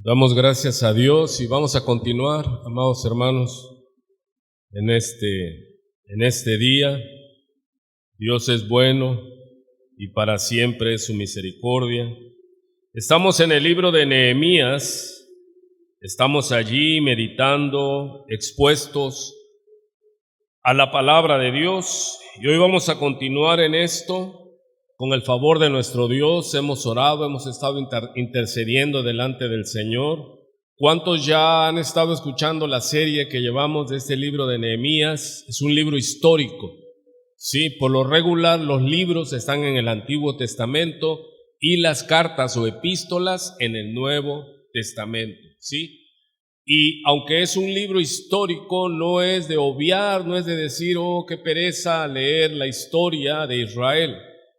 Damos gracias a Dios y vamos a continuar, amados hermanos, en este día. Dios es bueno y para siempre es su misericordia. Estamos en el libro de Nehemías, estamos allí meditando, expuestos a la palabra de Dios, y hoy vamos a continuar en esto. Con el favor de nuestro Dios hemos orado, hemos estado intercediendo delante del Señor. ¿Cuántos ya han estado escuchando la serie que llevamos de este libro de Nehemías? Es un libro histórico. Sí, por lo regular los libros están en el Antiguo Testamento y las cartas o epístolas en el Nuevo Testamento. Sí. Y aunque es un libro histórico, no es de obviar, no es de decir, oh, qué pereza leer la historia de Israel.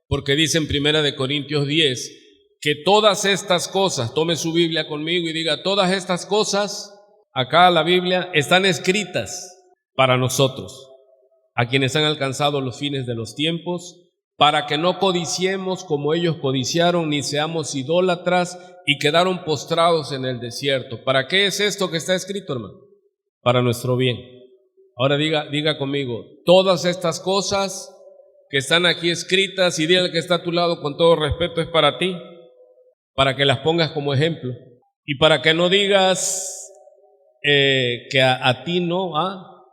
Porque dice en 1 Corintios 10 que todas estas cosas, tome su Biblia conmigo y diga, todas estas cosas, acá la Biblia, están escritas para nosotros, a quienes han alcanzado los fines de los tiempos, para que no codiciemos como ellos codiciaron, ni seamos idólatras y quedaron postrados en el desierto. ¿Para qué es esto que está escrito, hermano? Para nuestro bien. Ahora diga conmigo, todas estas cosas que están aquí escritas, y dile al que está a tu lado con todo respeto, es para ti, para que las pongas como ejemplo y para que no digas que a ti no ha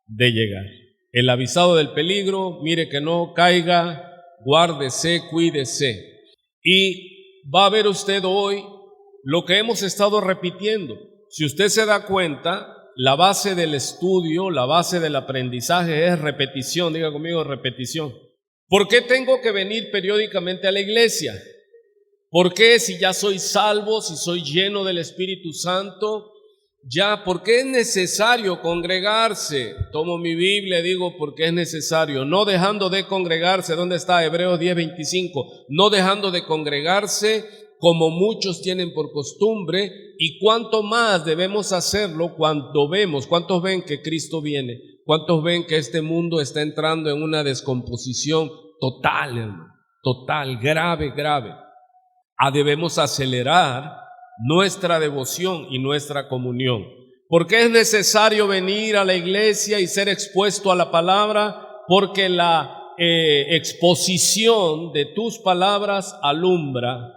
de llegar. El avisado del peligro, mire que no caiga, guárdese, cuídese. Y va a ver usted hoy lo que hemos estado repitiendo. Si usted se da cuenta, la base del estudio, la base del aprendizaje es repetición. Diga conmigo, repetición. ¿Por qué tengo que venir periódicamente a la iglesia? ¿Por qué, si ya soy salvo, si soy lleno del Espíritu Santo, por qué es necesario congregarse? Tomo mi Biblia y digo, porque es necesario, no dejando de congregarse. ¿Dónde está? Hebreos 10:25. No dejando de congregarse como muchos tienen por costumbre, y cuánto más debemos hacerlo cuando vemos. ¿Cuántos ven que Cristo viene? ¿Cuántos ven que este mundo está entrando en una descomposición total, hermano? Total, grave. Debemos acelerar nuestra devoción y nuestra comunión. ¿Por qué es necesario venir a la iglesia y ser expuesto a la palabra? Porque la exposición de tus palabras alumbra,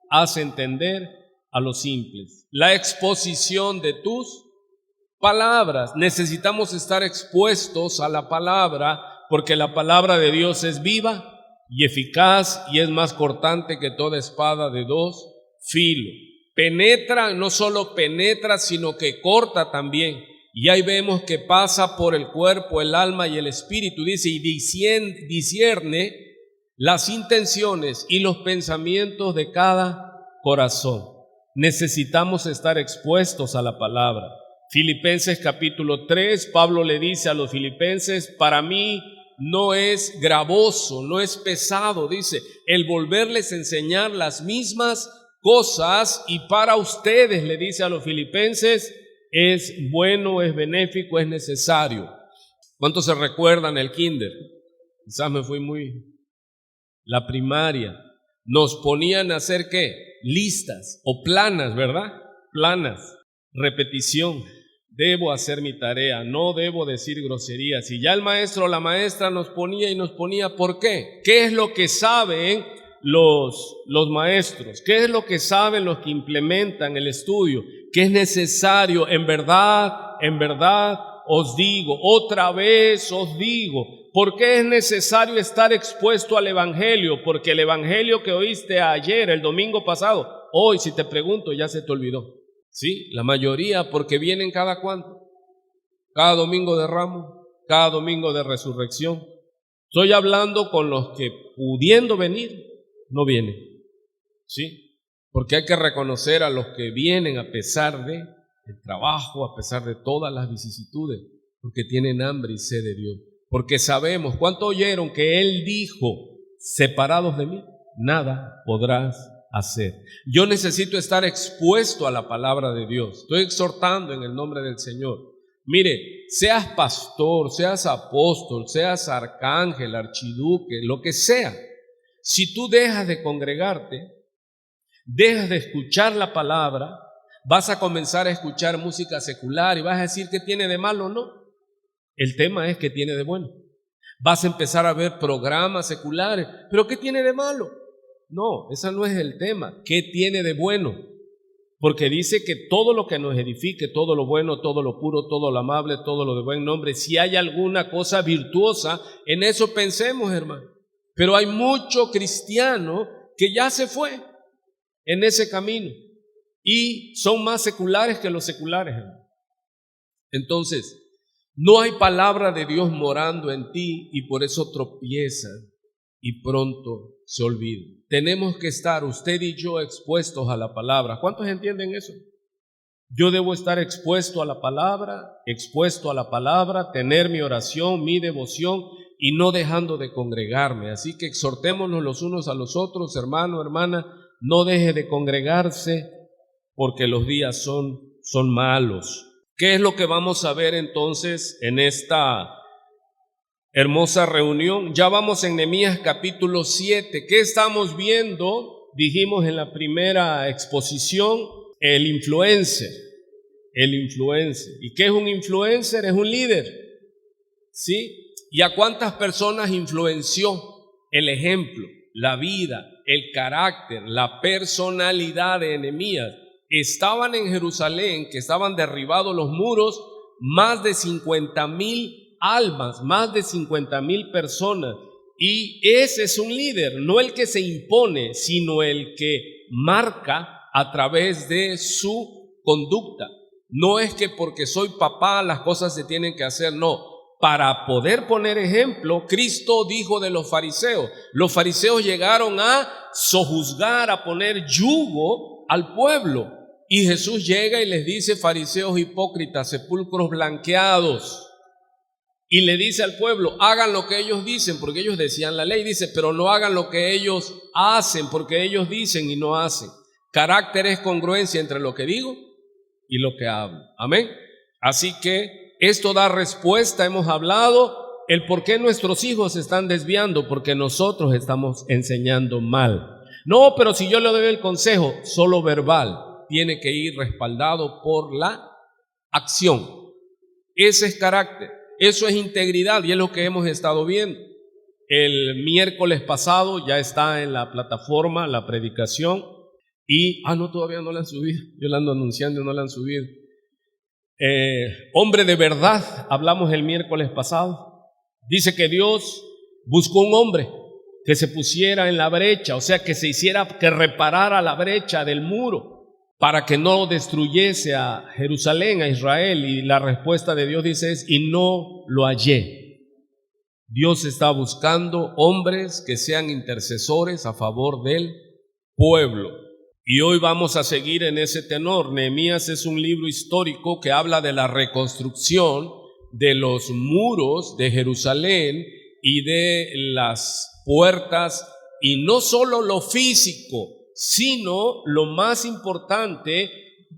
hace entender a los simples. La exposición de tus palabras. Necesitamos estar expuestos a la palabra, porque la palabra de Dios es viva y eficaz y es más cortante que toda espada de dos filos. Penetra, no solo penetra, sino que corta también. Y ahí vemos que pasa por el cuerpo, el alma y el espíritu, dice, y discierne las intenciones y los pensamientos de cada corazón. Necesitamos estar expuestos a la palabra. Filipenses capítulo 3, Pablo le dice a los filipenses, para mí no es gravoso, no es pesado, dice, el volverles a enseñar las mismas cosas, y para ustedes, le dice a los filipenses, es bueno, es benéfico, es necesario. ¿Cuántos se recuerdan el kinder? Quizás me fui la primaria. Nos ponían a hacer ¿qué? Listas o planas, ¿verdad? Planas, repetición. Debo hacer mi tarea, no debo decir groserías. Y ya el maestro o la maestra nos ponía, ¿por qué? ¿Qué es lo que saben los maestros? ¿Qué es lo que saben los que implementan el estudio? ¿Qué es necesario? En verdad os digo, otra vez os digo. ¿Por qué es necesario estar expuesto al evangelio? Porque el evangelio que oíste ayer, el domingo pasado, hoy, si te pregunto, ya se te olvidó. Sí, la mayoría, porque vienen cada cuánto, cada domingo de Ramos, cada domingo de resurrección. Estoy hablando con los que pudiendo venir, no vienen. Sí, porque hay que reconocer a los que vienen a pesar de el trabajo, a pesar de todas las vicisitudes, porque tienen hambre y sed de Dios. Porque sabemos, ¿cuánto oyeron que Él dijo, separados de mí, nada podrás hacer? Yo necesito estar expuesto a la palabra de Dios. Estoy exhortando en el nombre del Señor. Mire, seas pastor, seas apóstol, seas arcángel, archiduque, lo que sea. Si tú dejas de congregarte, dejas de escuchar la palabra, Vas a comenzar a escuchar música secular y vas a decir que tiene de malo, ¿no? El tema es que tiene de bueno. Vas a empezar a ver programas seculares, pero ¿qué tiene de malo? No, ese no es el tema. ¿Qué tiene de bueno? Porque dice que todo lo que nos edifique, todo lo bueno, todo lo puro, todo lo amable, todo lo de buen nombre, si hay alguna cosa virtuosa, en eso pensemos, hermano. Pero hay mucho cristiano que ya se fue en ese camino y son más seculares que los seculares, hermano. Entonces, no hay palabra de Dios morando en ti y por eso tropiezan y pronto se olvidan. Tenemos que estar, usted y yo, expuestos a la palabra. ¿Cuántos entienden eso? Yo debo estar expuesto a la palabra, tener mi oración, mi devoción y no dejando de congregarme. Así que exhortémonos los unos a los otros, hermano, hermana, no deje de congregarse porque los días son malos. ¿Qué es lo que vamos a ver entonces en esta hermosa reunión? Ya vamos en Nehemías capítulo 7. ¿Qué estamos viendo? Dijimos en la primera exposición, el influencer. ¿Y qué es un influencer? Es un líder, ¿sí? ¿Y a cuántas personas influenció el ejemplo, la vida, el carácter, la personalidad de Nehemías? Estaban en Jerusalén, que estaban derribados los muros, más de 50,000 almas, más de 50,000 personas. Y ese es un líder, no el que se impone, sino el que marca a través de su conducta. No es que porque soy papá las cosas se tienen que hacer, no. Para poder poner ejemplo, Cristo dijo de los fariseos llegaron a sojuzgar, a poner yugo al pueblo. Y Jesús llega y les dice: fariseos hipócritas, sepulcros blanqueados. Y le dice al pueblo: hagan lo que ellos dicen, porque ellos decían la ley, dice, pero no hagan lo que ellos hacen, porque ellos dicen y no hacen. Carácter es congruencia entre lo que digo y lo que hablo. Amén. Así que esto da respuesta. Hemos hablado el por qué nuestros hijos se están desviando, porque nosotros estamos enseñando mal. No, pero si yo le doy el consejo solo verbal, tiene que ir respaldado por la acción. Ese es carácter, eso es integridad y es lo que hemos estado viendo. El miércoles pasado ya está en la plataforma la predicación y, todavía no la han subido, yo la ando anunciando y no la han subido. Hombre de verdad, hablamos el miércoles pasado. Dice que Dios buscó un hombre que se pusiera en la brecha, o sea, que se hiciera, que reparara la brecha del muro para que no destruyese a Jerusalén, a Israel. Y la respuesta de Dios dice y no lo hallé. Dios está buscando hombres que sean intercesores a favor del pueblo. Y hoy vamos a seguir en ese tenor. Nehemías es un libro histórico que habla de la reconstrucción de los muros de Jerusalén y de las puertas, y no solo lo físico, sino lo más importante,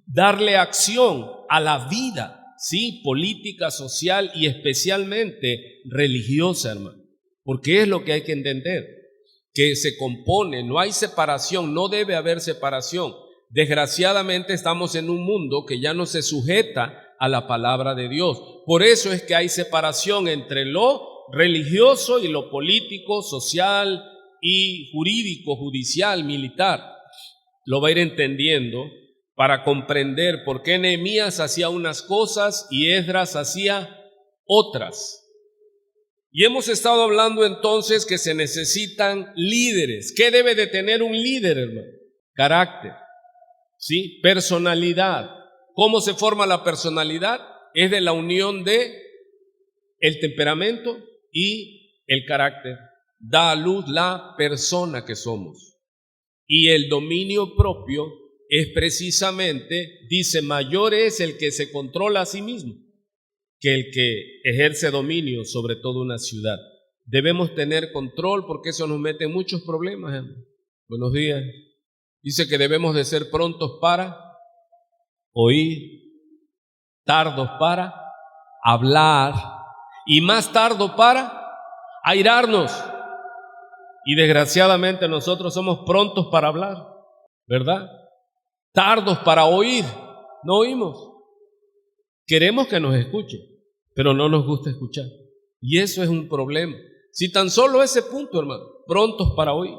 darle acción a la vida, ¿sí? Política, social y especialmente religiosa, hermano. Porque es lo que hay que entender, que se compone, no hay separación, no debe haber separación. Desgraciadamente estamos en un mundo que ya no se sujeta a la palabra de Dios. Por eso es que hay separación entre lo religioso y lo político, social y jurídico, judicial, militar. Lo va a ir entendiendo para comprender por qué Nehemías hacía unas cosas y Esdras hacía otras. Y hemos estado hablando entonces que se necesitan líderes. ¿Qué debe de tener un líder, hermano? Carácter, ¿sí? Personalidad. ¿Cómo se forma la personalidad? Es de la unión de el temperamento y el carácter. Da a luz la persona que somos. Y el dominio propio es precisamente, dice, mayor es el que se controla a sí mismo que el que ejerce dominio sobre toda una ciudad. Debemos tener control porque eso nos mete en muchos problemas, hermano. Buenos días. Dice que debemos de ser prontos para oír, tardos para hablar y más tardos para airarnos. Y desgraciadamente nosotros somos prontos para hablar, ¿verdad? Tardos para oír no oímos. Queremos que nos escuchen, pero no nos gusta escuchar. Y eso es un problema. Si tan solo ese punto, hermano, prontos para oír.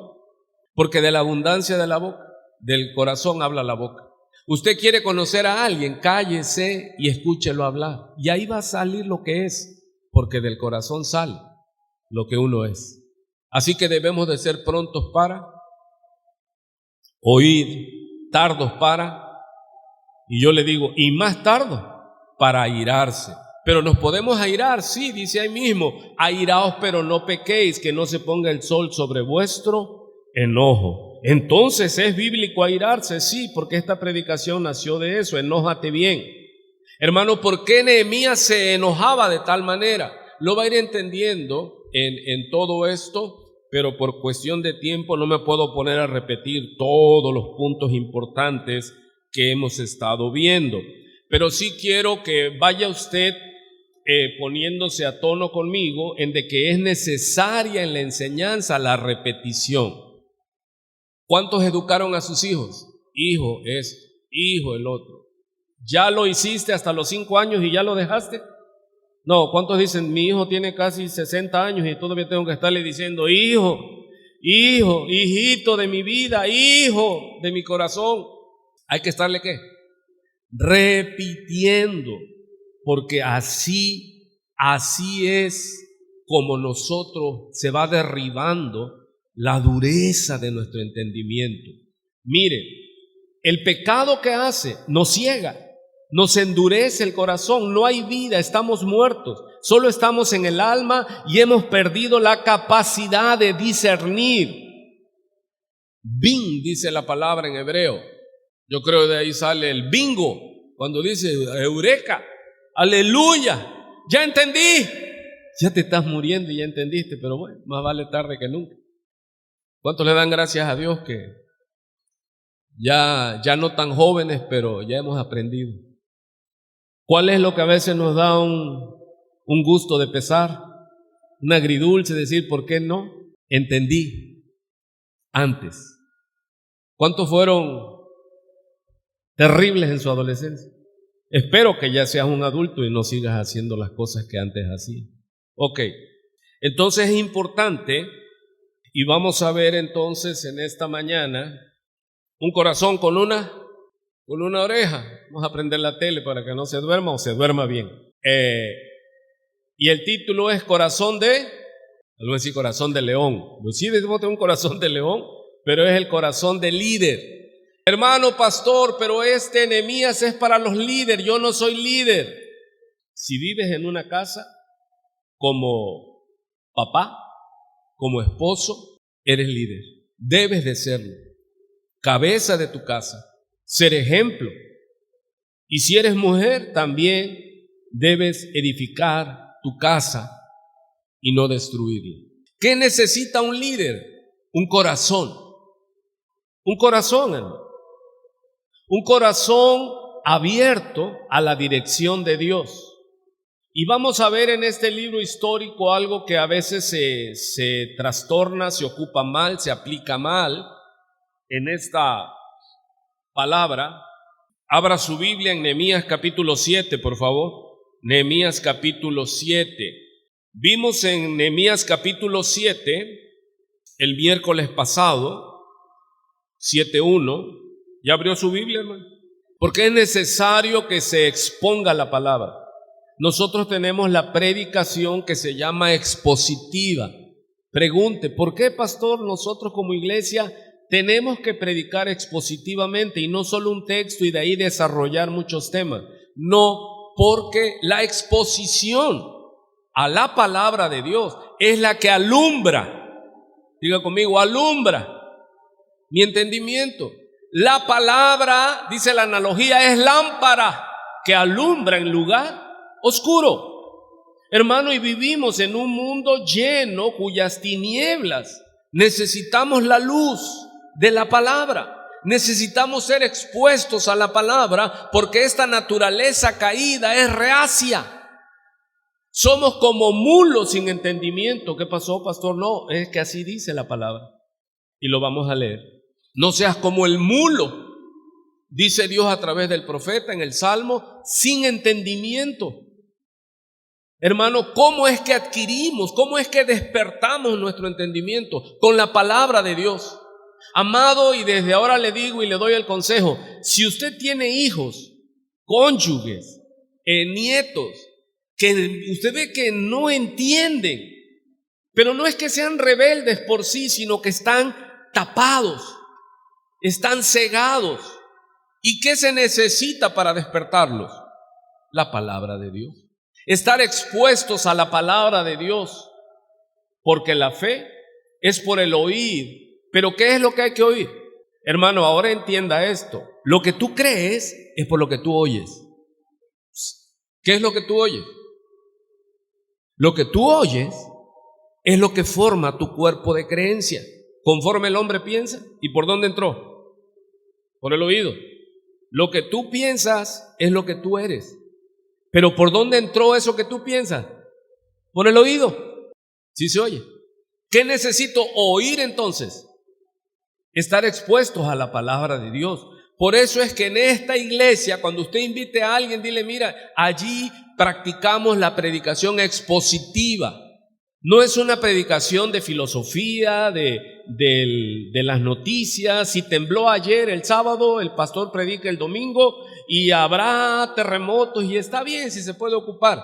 Porque de la abundancia de la boca, del corazón habla la boca. Usted quiere conocer a alguien, cállese y escúchelo hablar. Y ahí va a salir lo que es, porque del corazón sale lo que uno es. Así que debemos de ser prontos para oír, tardos para, y yo le digo, y más tardos para airarse. Pero nos podemos airar, sí, dice ahí mismo, airaos pero no pequéis, que no se ponga el sol sobre vuestro enojo. Entonces, ¿es bíblico airarse? Sí, porque esta predicación nació de eso, enójate bien. Hermano, ¿por qué Nehemías se enojaba de tal manera? Lo va a ir entendiendo en todo esto, pero por cuestión de tiempo no me puedo poner a repetir todos los puntos importantes que hemos estado viendo. Pero sí quiero que vaya usted poniéndose a tono conmigo en de que es necesaria en la enseñanza la repetición. ¿Cuántos educaron a sus hijos? Hijo es, hijo el otro. ¿Ya lo hiciste hasta los 5 años y ya lo dejaste? No, ¿cuántos dicen, mi hijo tiene casi 60 años y todavía tengo que estarle diciendo, hijo, hijo, hijito de mi vida, hijo de mi corazón? Hay que estarle, ¿qué? Repitiendo, porque así es como nosotros se va derribando la dureza de nuestro entendimiento. Mire, el pecado que hace nos ciega, nos endurece el corazón, no hay vida, estamos muertos, solo estamos en el alma y hemos perdido la capacidad de discernir. Bin, dice la palabra en hebreo. Yo creo que de ahí sale el bingo, cuando dice eureka, aleluya, ya entendí. Ya te estás muriendo y ya entendiste, pero bueno, más vale tarde que nunca. ¿Cuántos le dan gracias a Dios que ya no tan jóvenes, pero ya hemos aprendido? ¿Cuál es lo que a veces nos da un gusto de pesar? Un agridulce, decir, ¿por qué no? Entendí antes. ¿Cuántos fueron terribles en su adolescencia? Espero que ya seas un adulto y no sigas haciendo las cosas que antes hacías. Ok, entonces es importante, y vamos a ver entonces en esta mañana, un corazón con una oreja. Vamos a prender la tele para que no se duerma o se duerma bien. Y el título es corazón de, no voy a decir corazón de león. Sí, debemos tener un corazón de león, pero es el corazón de líder. Hermano pastor, pero este Nehemías es para los líderes, yo no soy líder. Si vives en una casa como papá, como esposo, eres líder. Debes de serlo. Cabeza de tu casa, ser ejemplo. Y si eres mujer, también debes edificar tu casa y no destruirla. ¿Qué necesita un líder? Un corazón. Un corazón, hermano. Un corazón abierto a la dirección de Dios. Y vamos a ver en este libro histórico algo que a veces se trastorna, se ocupa mal, se aplica mal en esta palabra. Abra su Biblia en Nehemías capítulo 7, por favor. Nehemías capítulo 7. Vimos en Nehemías capítulo 7 el miércoles pasado, 7:1. ¿Ya abrió su Biblia, hermano? Porque es necesario que se exponga la palabra. Nosotros tenemos la predicación que se llama expositiva. Pregunte, ¿por qué, pastor, nosotros como iglesia tenemos que predicar expositivamente y no solo un texto y de ahí desarrollar muchos temas? No, porque la exposición a la palabra de Dios es la que alumbra, diga conmigo, alumbra mi entendimiento. La palabra, dice la analogía, es lámpara que alumbra en lugar oscuro. Hermano, y vivimos en un mundo lleno cuyas tinieblas. Necesitamos la luz de la palabra. Necesitamos ser expuestos a la palabra porque esta naturaleza caída es reacia. Somos como mulos sin entendimiento. ¿Qué pasó, pastor? No, es que así dice la palabra. Y lo vamos a leer. No seas como el mulo dice Dios a través del profeta en el Salmo, sin entendimiento. Hermano, ¿cómo es que adquirimos, cómo es que despertamos nuestro entendimiento? Con la palabra de Dios. Amado, y desde ahora le digo y le doy el consejo, si usted tiene hijos, cónyuges, nietos, que usted ve que no entienden, pero no es que sean rebeldes por sí, sino que están tapados, están cegados. ¿Y qué se necesita para despertarlos? La palabra de Dios. Estar expuestos a la palabra de Dios, porque la fe es por el oír. Pero ¿qué es lo que hay que oír? Hermano, ahora entienda esto. Lo que tú crees es por lo que tú oyes. ¿Qué es lo que tú oyes? Lo que tú oyes es lo que forma tu cuerpo de creencia. Conforme el hombre piensa. ¿Y por dónde entró? Por el oído. Lo que tú piensas es lo que tú eres. Pero ¿por dónde entró eso que tú piensas? Por el oído. ¿Sí se oye? ¿Qué necesito oír entonces? Estar expuestos a la palabra de Dios. Por eso es que en esta iglesia, cuando usted invite a alguien, dile, mira, allí practicamos la predicación expositiva. No es una predicación de filosofía, de las noticias. Si tembló ayer, el sábado, el pastor predica el domingo y habrá terremotos y está bien si se puede ocupar.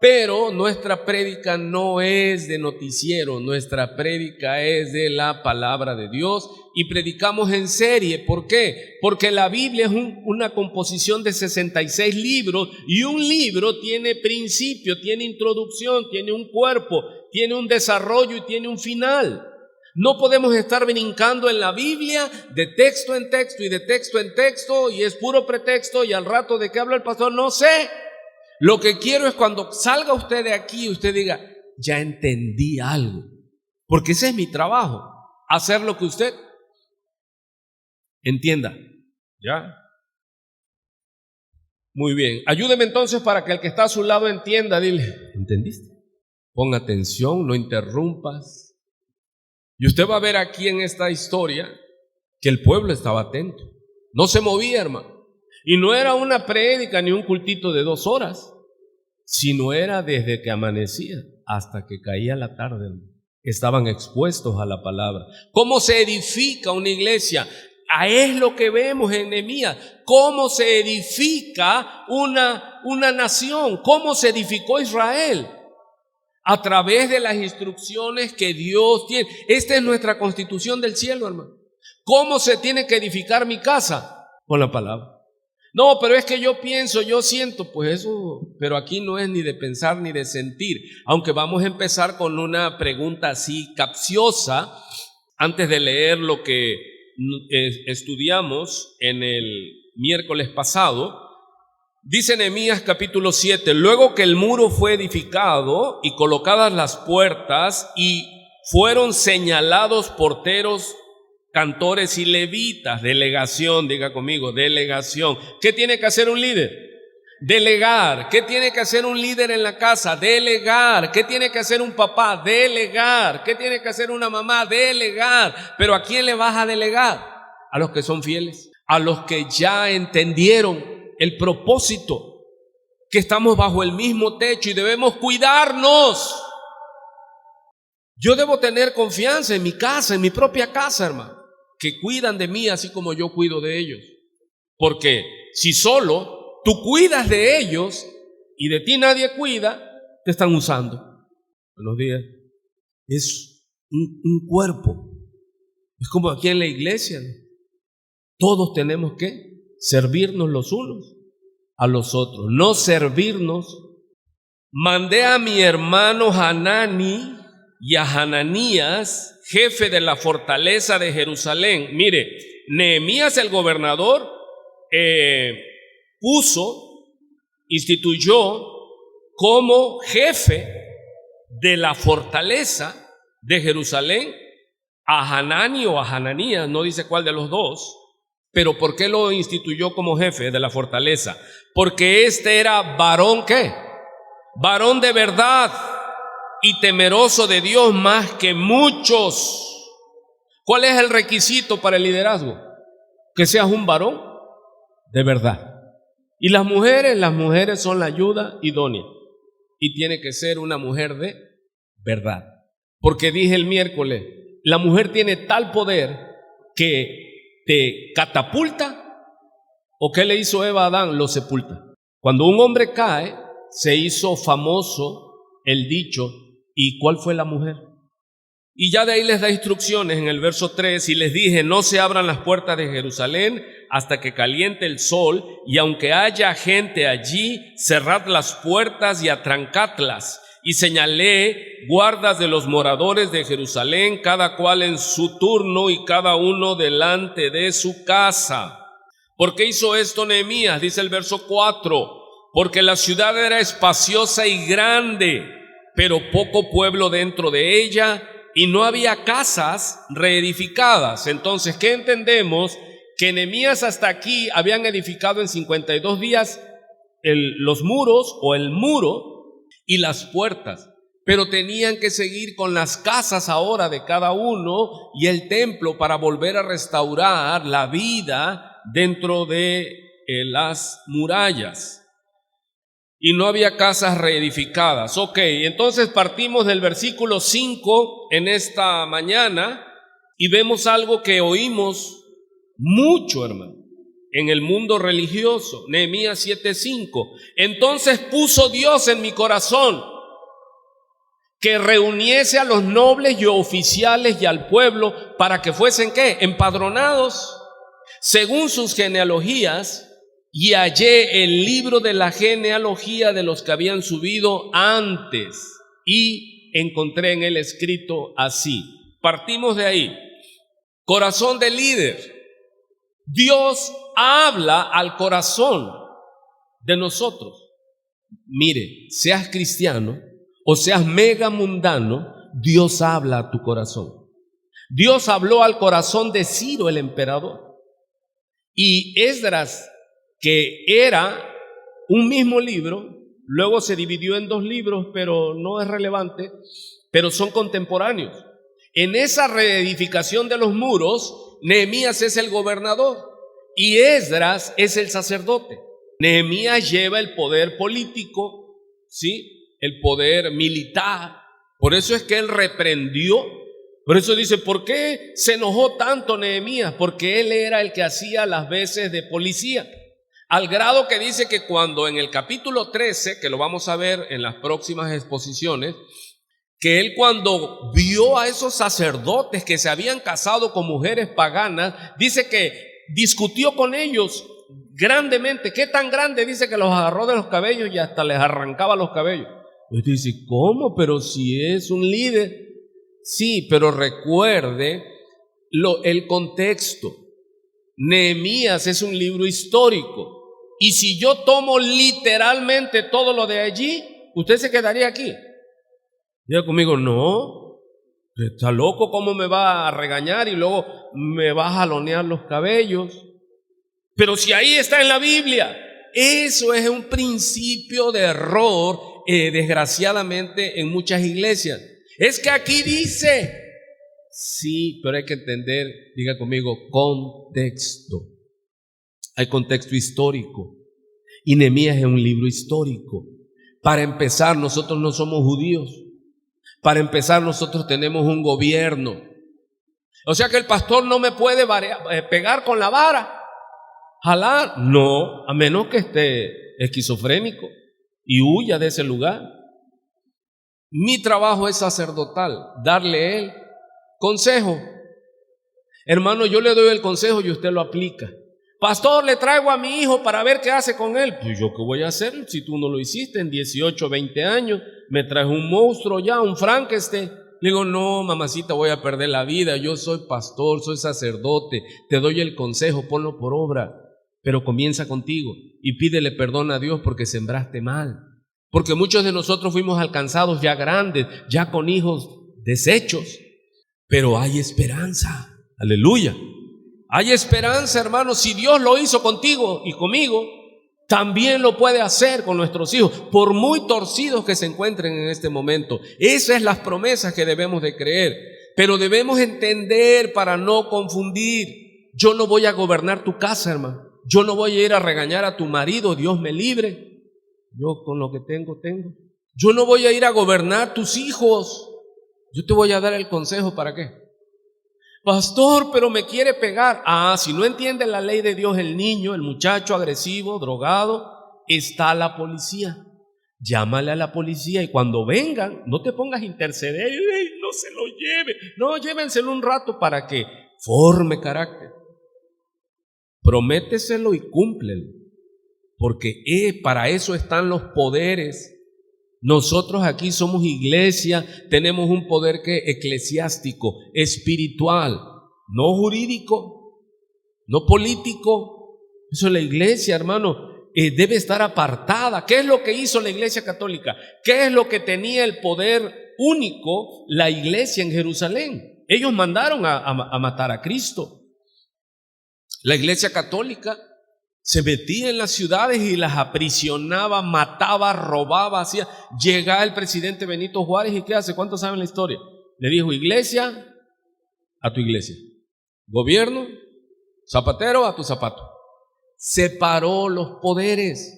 Pero nuestra prédica no es de noticiero, nuestra prédica es de la palabra de Dios y predicamos en serie. ¿Por qué? Porque la Biblia es una composición de 66 libros y un libro tiene principio, tiene introducción, tiene un cuerpo, tiene un desarrollo y tiene un final. No podemos estar brincando en la Biblia de texto en texto y de texto en texto y es puro pretexto y al rato de qué habla el pastor, no sé. Lo que quiero es cuando salga usted de aquí, usted diga, ya entendí algo. Porque ese es mi trabajo, hacer lo que usted entienda. ¿Ya? Muy bien. Ayúdeme entonces para que el que está a su lado entienda. Dile, ¿entendiste? Ponga atención, no interrumpas. Y usted va a ver aquí en esta historia que el pueblo estaba atento. No se movía, hermano. Y no era una prédica ni un cultito de 2 horas, sino era desde que amanecía hasta que caía la tarde. Estaban expuestos a la palabra. ¿Cómo se edifica una iglesia? Es lo que vemos en Nehemías. ¿Cómo se edifica una nación? ¿Cómo se edificó Israel? A través de las instrucciones que Dios tiene. Esta es nuestra constitución del cielo, hermano. ¿Cómo se tiene que edificar mi casa? Con la palabra. No, pero es que yo pienso, yo siento, pues eso, pero aquí no es ni de pensar ni de sentir. Aunque vamos a empezar con una pregunta así capciosa, antes de leer lo que estudiamos en el miércoles pasado. Dice Nehemías capítulo 7, luego que el muro fue edificado y colocadas las puertas y fueron señalados porteros, cantores y levitas, delegación, diga conmigo, delegación. ¿Qué tiene que hacer un líder? Delegar. ¿Qué tiene que hacer un líder en la casa? Delegar. ¿Qué tiene que hacer un papá? Delegar. ¿Qué tiene que hacer una mamá? Delegar. Pero ¿a quién le vas a delegar? A los que son fieles, a los que ya entendieron el propósito, que estamos bajo el mismo techo y debemos cuidarnos. Yo debo tener confianza en mi casa, en mi propia casa, hermano, que cuidan de mí así como yo cuido de ellos. Porque si solo tú cuidas de ellos y de ti nadie cuida, te están usando. Buenos días. Es un cuerpo. Es como aquí en la iglesia. Todos tenemos que servirnos los unos a los otros, no servirnos. Mandé a mi hermano Hanani y a Hananías, jefe de la fortaleza de Jerusalén. Mire, Nehemías el gobernador instituyó como jefe de la fortaleza de Jerusalén a Hanani o a Hananías, no dice cuál de los dos. Pero ¿por qué lo instituyó como jefe de la fortaleza? Porque este era varón, ¿qué? Varón de verdad y temeroso de Dios más que muchos. ¿Cuál es el requisito para el liderazgo? Que seas un varón de verdad. Y las mujeres son la ayuda idónea. Y tiene que ser una mujer de verdad. Porque dije el miércoles, la mujer tiene tal poder que te catapulta, o ¿qué le hizo Eva a Adán? Lo sepulta. Cuando un hombre cae, se hizo famoso el dicho, ¿y cuál fue la mujer? Y ya de ahí les da instrucciones en el verso 3, y les dije, no se abran las puertas de Jerusalén hasta que caliente el sol, y aunque haya gente allí, cerrad las puertas y atrancadlas. Y señalé guardas de los moradores de Jerusalén, cada cual en su turno y cada uno delante de su casa. ¿Por qué hizo esto Nehemías? Dice el verso 4, porque la ciudad era espaciosa y grande, pero poco pueblo dentro de ella, y no había casas reedificadas. Entonces, ¿qué entendemos? Que Nehemías hasta aquí habían edificado en 52 días los muros o el muro y las puertas, pero tenían que seguir con las casas ahora de cada uno y el templo para volver a restaurar la vida dentro de las murallas. Y no había casas reedificadas. Ok, entonces partimos del versículo 5 en esta mañana y vemos algo que oímos mucho, hermano, en el mundo religioso. Nehemías 7:5. Entonces puso Dios en mi corazón que reuniese a los nobles y oficiales y al pueblo para que fuesen ¿qué? Empadronados según sus genealogías, y hallé el libro de la genealogía de los que habían subido antes y encontré en él escrito así. Partimos de ahí. Corazón de líder. Dios habla al corazón de nosotros. Mire, seas cristiano o seas mega mundano, Dios habla a tu corazón. Dios habló al corazón de Ciro el emperador. Y Esdras, que era un mismo libro, luego se dividió en 2 libros, pero no es relevante, pero son contemporáneos. En esa reedificación de los muros, Nehemías es el gobernador y Esdras es el sacerdote. Nehemías lleva el poder político, ¿sí? El poder militar. Por eso es que él reprendió. Por eso dice, ¿por qué se enojó tanto Nehemías? Porque él era el que hacía las veces de policía. Al grado que dice que cuando en el capítulo 13, que lo vamos a ver en las próximas exposiciones, que él cuando vio a esos sacerdotes que se habían casado con mujeres paganas, dice que discutió con ellos grandemente. ¿Qué tan grande? Dice que los agarró de los cabellos y hasta les arrancaba los cabellos. Entonces dice, ¿cómo? Pero si es un líder. Sí, pero recuerde el contexto. Nehemías es un libro histórico. Y si yo tomo literalmente todo lo de allí, ¿usted se quedaría aquí? Diga conmigo, no, está loco, ¿cómo me va a regañar y luego me va a jalonear los cabellos? Pero si ahí está en la Biblia, eso es un principio de error, desgraciadamente en muchas iglesias. Es que aquí dice, sí, pero hay que entender, diga conmigo, contexto. Hay contexto histórico. Y Nehemías es un libro histórico. Para empezar, nosotros no somos judíos. Para empezar, nosotros tenemos un gobierno. O sea que el pastor no me puede pegar con la vara, jalar. No, a menos que esté esquizofrénico y huya de ese lugar. Mi trabajo es sacerdotal, darle él consejo. Hermano, yo le doy el consejo y usted lo aplica. Pastor, le traigo a mi hijo para ver qué hace con él. Pues yo qué voy a hacer si tú no lo hiciste en 18, 20 años. Me traes un monstruo ya, un Frankenstein. Le digo, no, mamacita, voy a perder la vida. Yo soy pastor, soy sacerdote. Te doy el consejo, ponlo por obra. Pero comienza contigo y pídele perdón a Dios porque sembraste mal. Porque muchos de nosotros fuimos alcanzados ya grandes, ya con hijos deshechos. Pero hay esperanza. Aleluya. Hay esperanza, hermano. Si Dios lo hizo contigo y conmigo, también lo puede hacer con nuestros hijos, por muy torcidos que se encuentren en este momento. Esas son las promesas que debemos de creer. Pero debemos entender para no confundir. Yo no voy a gobernar tu casa, hermano. Yo no voy a ir a regañar a tu marido, Dios me libre. Yo con lo que tengo. Yo no voy a ir a gobernar tus hijos. Yo te voy a dar el consejo, ¿para qué? Pastor, pero me quiere pegar. Si no entiende la ley de Dios el niño, el muchacho agresivo, drogado, está la policía. Llámale a la policía y cuando vengan, no te pongas a interceder. No se lo lleve. No, llévenselo un rato para que forme carácter. Prométeselo y cúmplelo. Porque para eso están los poderes. Nosotros aquí somos iglesia, tenemos un poder eclesiástico, espiritual, no jurídico, no político. Eso es la iglesia, hermano. Debe estar apartada. ¿Qué es lo que hizo la iglesia católica? ¿Qué es lo que tenía el poder único la iglesia en Jerusalén? Ellos mandaron a matar a Cristo. La iglesia católica se metía en las ciudades y las aprisionaba, mataba, robaba, hacía. Llega el presidente Benito Juárez y ¿qué hace? ¿Cuántos saben la historia? Le dijo: iglesia, a tu iglesia. Gobierno, zapatero, a tu zapato. Separó los poderes.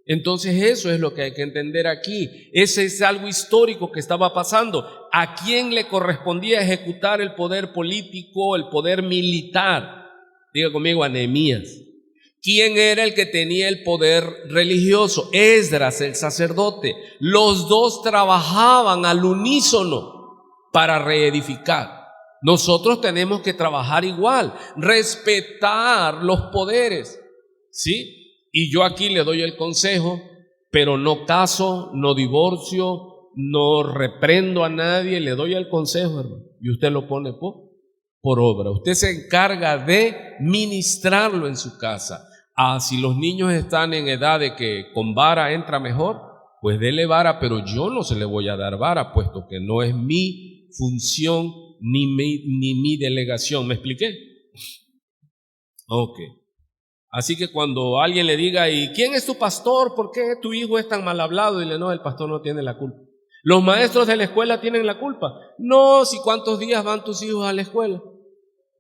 Entonces eso es lo que hay que entender aquí. Ese es algo histórico que estaba pasando. ¿A quién le correspondía ejecutar el poder político, el poder militar? Diga conmigo, a Nehemías. ¿Quién era el que tenía el poder religioso? Esdras, el sacerdote. Los dos trabajaban al unísono para reedificar. Nosotros tenemos que trabajar igual, respetar los poderes. ¿Sí? Y yo aquí le doy el consejo, pero no caso, no divorcio, no reprendo a nadie, le doy el consejo, hermano, y usted lo pone por obra. Usted se encarga de ministrarlo en su casa. Si los niños están en edad de que con vara entra mejor, pues dele vara, pero yo no se le voy a dar vara, puesto que no es mi función ni mi delegación. ¿Me expliqué? Ok. Así que cuando alguien le diga: ¿y quién es tu pastor? ¿Por qué tu hijo es tan mal hablado? Dile: no, el pastor no tiene la culpa. ¿Los maestros de la escuela tienen la culpa? No, si cuántos días van tus hijos a la escuela.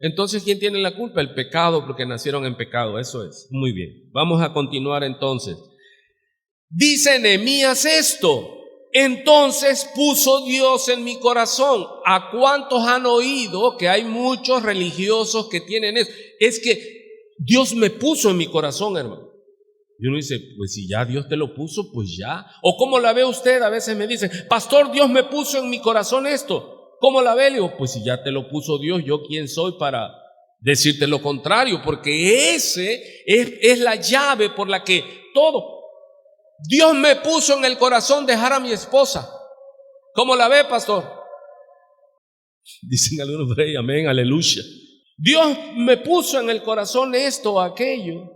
Entonces, ¿quién tiene la culpa? El pecado, porque nacieron en pecado. Eso es. Muy bien. Vamos a continuar entonces. Dice Nehemías esto: entonces puso Dios en mi corazón. ¿A cuántos han oído que hay muchos religiosos que tienen eso? Es que Dios me puso en mi corazón, hermano. Y uno dice: pues si ya Dios te lo puso, pues ya. ¿O cómo la ve usted? A veces me dicen: pastor, Dios me puso en mi corazón esto. ¿Cómo la ve? Le digo: pues si ya te lo puso Dios, ¿yo quién soy para decirte lo contrario? Porque ese es la llave por la que todo. Dios me puso en el corazón dejar a mi esposa. ¿Cómo la ve, pastor? Dicen algunos por ahí: amén, aleluya. Dios me puso en el corazón esto o aquello.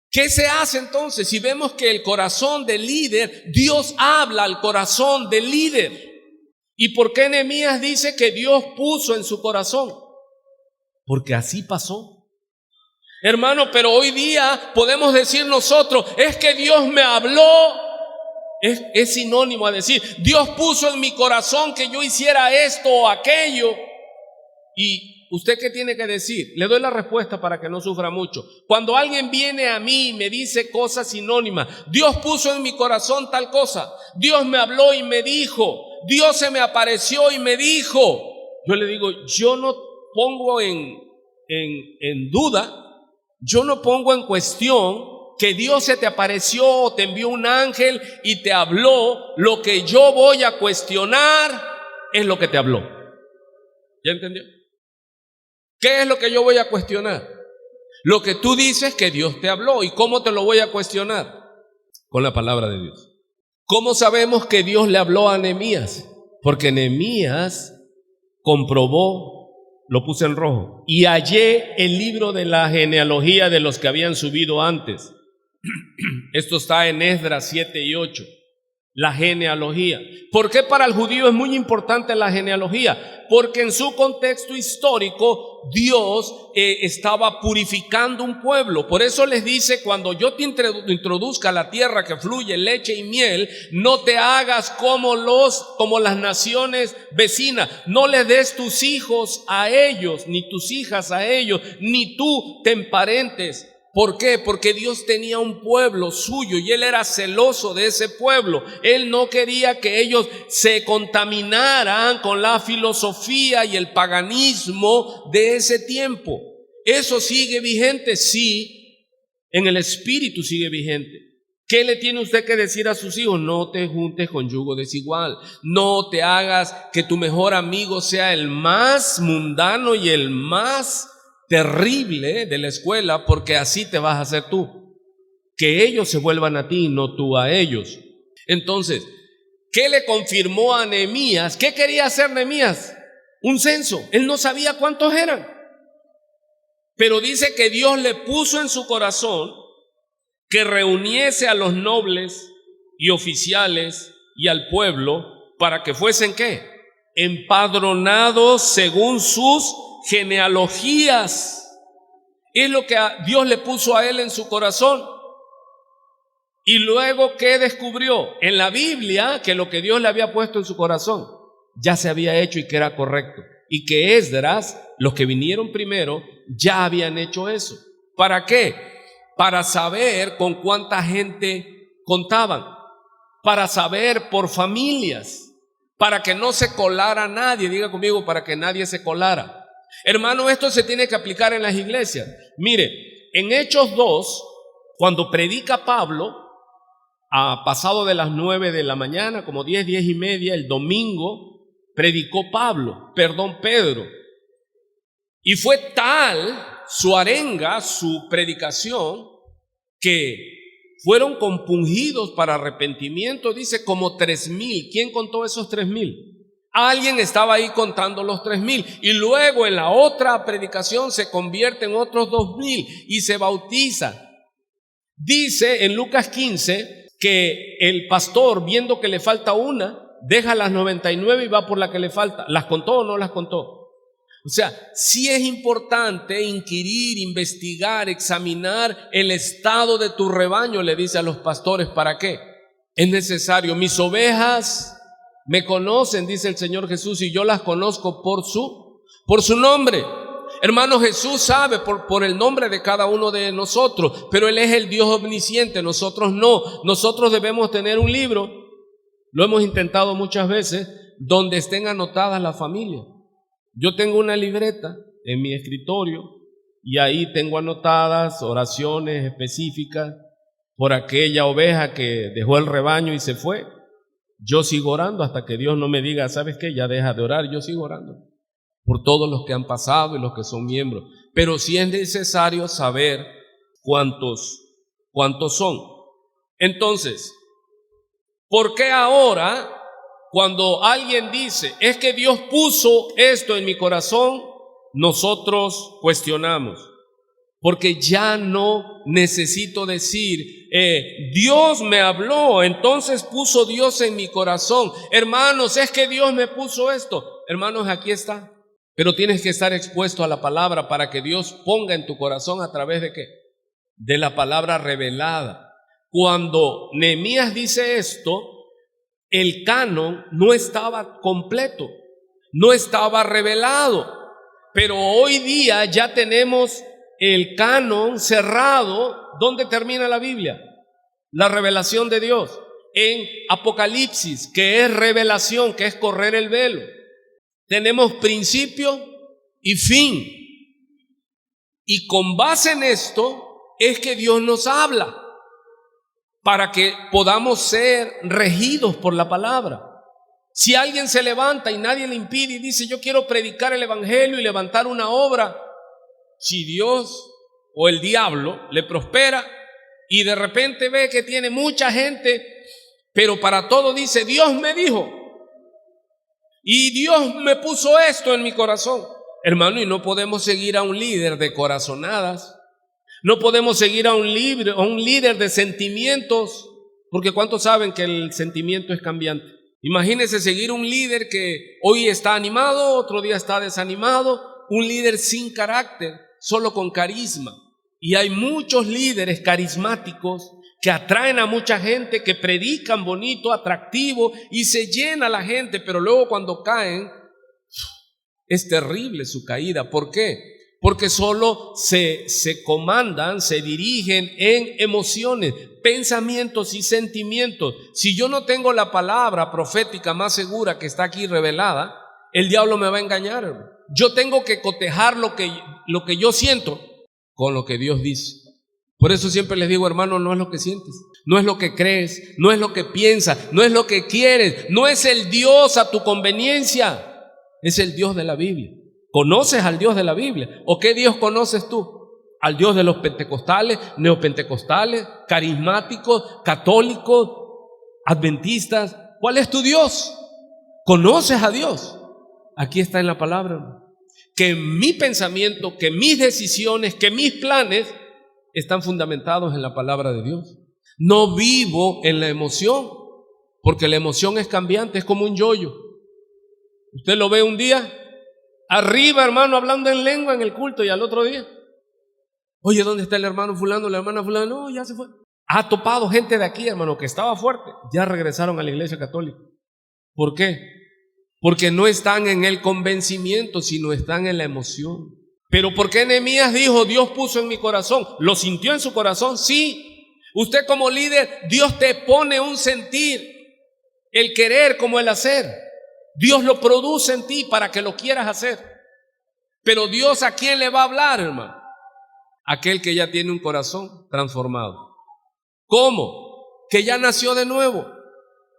¿Qué se hace entonces? Si vemos que el corazón del líder, Dios habla al corazón del líder. ¿Y por qué Nehemías dice que Dios puso en su corazón? Porque así pasó. Hermano, pero hoy día podemos decir nosotros: es que Dios me habló. Es sinónimo a decir: Dios puso en mi corazón que yo hiciera esto o aquello. ¿Y usted qué tiene que decir? Le doy la respuesta para que no sufra mucho. Cuando alguien viene a mí y me dice cosas sinónimas: Dios puso en mi corazón tal cosa, Dios me habló y me dijo, Dios se me apareció y me dijo. Yo le digo: yo no pongo en duda, yo no pongo en cuestión que Dios se te apareció o te envió un ángel y te habló. Lo que yo voy a cuestionar es lo que te habló. ¿Ya entendió? ¿Qué es lo que yo voy a cuestionar? Lo que tú dices que Dios te habló. ¿Y cómo te lo voy a cuestionar? Con la palabra de Dios. ¿Cómo sabemos que Dios le habló a Nehemías? Porque Nehemías comprobó, lo puse en rojo, y hallé el libro de la genealogía de los que habían subido antes. Esto está en Esdras 7 y 8. La genealogía. ¿Por qué para el judío es muy importante la genealogía? Porque en su contexto histórico Dios estaba purificando un pueblo. Por eso les dice: cuando yo te introduzca a la tierra que fluye leche y miel, no te hagas como las naciones vecinas. No le des tus hijos a ellos, ni tus hijas a ellos, ni tú te emparentes ¿Por qué? Porque Dios tenía un pueblo suyo y Él era celoso de ese pueblo. Él no quería que ellos se contaminaran con la filosofía y el paganismo de ese tiempo. ¿Eso sigue vigente? Sí, en el espíritu sigue vigente. ¿Qué le tiene usted que decir a sus hijos? No te juntes con yugo desigual. No te hagas que tu mejor amigo sea el más mundano y el más terrible de la escuela, porque así te vas a hacer tú. Que ellos se vuelvan a ti, no tú a ellos. Entonces, ¿qué le confirmó a Nehemías? ¿Qué quería hacer Nehemías? Un censo. Él no sabía cuántos eran. Pero dice que Dios le puso en su corazón que reuniese a los nobles y oficiales y al pueblo para que fuesen ¿qué? Empadronados según sus genealogías. Es lo que Dios le puso a él en su corazón. Y luego, ¿qué descubrió? En la Biblia, que lo que Dios le había puesto en su corazón ya se había hecho y que era correcto. Y que Esdras, los que vinieron primero, ya habían hecho eso. ¿Para qué? Para saber con cuánta gente contaban, para saber por familias, para que no se colara nadie. Diga conmigo, para que nadie se colara. Hermano, esto se tiene que aplicar en las iglesias. Mire, en Hechos 2, cuando predica Pablo, a pasado de las 9 de la mañana, como 10, 10 y media, el domingo, predicó Pedro. Y fue tal su arenga, su predicación, que fueron compungidos para arrepentimiento, dice, como 3,000. ¿Quién contó esos 3,000? Alguien estaba ahí contando los 3,000. Y luego en la otra predicación se convierte en otros 2,000 y se bautiza. Dice en Lucas 15 que el pastor, viendo que le falta una, deja las 99 y va por la que le falta. ¿Las contó o no las contó? O sea, sí es importante inquirir, investigar, examinar el estado de tu rebaño, le dice a los pastores. ¿Para qué? Es necesario. Mis ovejas me conocen, dice el Señor Jesús, y yo las conozco por su nombre. Hermano, Jesús sabe por el nombre de cada uno de nosotros, pero Él es el Dios omnisciente, nosotros no. Nosotros debemos tener un libro, lo hemos intentado muchas veces, donde estén anotadas las familias. Yo tengo una libreta en mi escritorio y ahí tengo anotadas oraciones específicas por aquella oveja que dejó el rebaño y se fue. Yo sigo orando hasta que Dios no me diga, ¿sabes qué? Ya deja de orar. Yo sigo orando por todos los que han pasado y los que son miembros. Pero sí es necesario saber cuántos son. Entonces, ¿por qué ahora, cuando alguien dice, es que Dios puso esto en mi corazón, nosotros cuestionamos? Porque ya no necesito decir, Dios me habló, entonces puso Dios en mi corazón. Hermanos, es que Dios me puso esto. Hermanos, aquí está. Pero tienes que estar expuesto a la palabra para que Dios ponga en tu corazón a través de ¿qué? De la palabra revelada. Cuando Nehemías dice esto, el canon no estaba completo, no estaba revelado. Pero hoy día ya tenemos el canon cerrado. ¿Dónde termina la Biblia? La revelación de Dios. En Apocalipsis, que es revelación, que es correr el velo. Tenemos principio y fin. Y con base en esto es que Dios nos habla para que podamos ser regidos por la palabra. Si alguien se levanta y nadie le impide y dice, yo quiero predicar el evangelio y levantar una obra, si Dios o el diablo le prospera y de repente ve que tiene mucha gente, pero para todo dice, Dios me dijo y Dios me puso esto en mi corazón. Hermano, y no podemos seguir a un líder de corazonadas, no podemos seguir a un líder de sentimientos, porque ¿cuántos saben que el sentimiento es cambiante? Imagínense seguir un líder que hoy está animado, otro día está desanimado, un líder sin carácter, solo con carisma. Y hay muchos líderes carismáticos que atraen a mucha gente, que predican bonito, atractivo y se llena la gente, pero luego cuando caen, es terrible su caída. ¿Por qué? Porque solo se comandan, se dirigen en emociones, pensamientos y sentimientos. Si yo no tengo la palabra profética más segura que está aquí revelada, el diablo me va a engañar, hermano. Yo tengo que cotejar lo que yo siento con lo que Dios dice. Por eso siempre les digo, hermano, no es lo que sientes, no es lo que crees, no es lo que piensas, no es lo que quieres, no es el Dios a tu conveniencia, es el Dios de la Biblia. ¿Conoces al Dios de la Biblia? ¿O qué Dios conoces tú? ¿Al Dios de los pentecostales, neopentecostales, carismáticos, católicos, adventistas? ¿Cuál es tu Dios? ¿Conoces a Dios? Aquí está en la palabra. Que mi pensamiento, que mis decisiones, que mis planes están fundamentados en la palabra de Dios. No vivo en la emoción, porque la emoción es cambiante, es como un yoyo. Usted lo ve un día arriba, hermano, hablando en lengua en el culto, y al otro día, oye, ¿dónde está el hermano fulano, la hermana fulano? No, ya se fue. Ha topado gente de aquí, hermano, que estaba fuerte, ya regresaron a la iglesia católica. ¿Por qué? Porque no están en el convencimiento, sino están en la emoción. Pero ¿por qué Nehemías dijo, Dios puso en mi corazón? ¿Lo sintió en su corazón? Sí. Usted como líder, Dios te pone un sentir, el querer como el hacer. Dios lo produce en ti para que lo quieras hacer. Pero Dios, ¿a quién le va a hablar, hermano? Aquel que ya tiene un corazón transformado. ¿Cómo? Que ya nació de nuevo.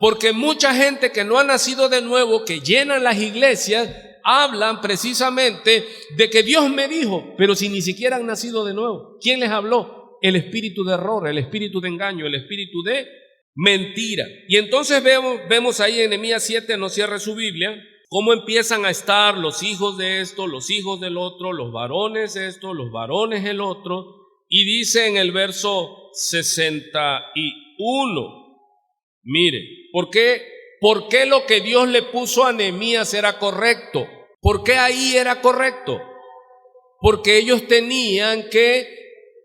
Porque mucha gente que no ha nacido de nuevo, que llenan las iglesias, hablan precisamente de que Dios me dijo, pero si ni siquiera han nacido de nuevo. ¿Quién les habló? El espíritu de error, el espíritu de engaño, el espíritu de mentira. Y entonces vemos ahí en Nehemías 7, no cierre su Biblia, cómo empiezan a estar los hijos de esto, los hijos del otro, los varones esto, los varones el otro. Y dice en el verso 61, mire, ¿por qué lo que Dios le puso a Nehemías era correcto? ¿Por qué ahí era correcto? Porque ellos tenían que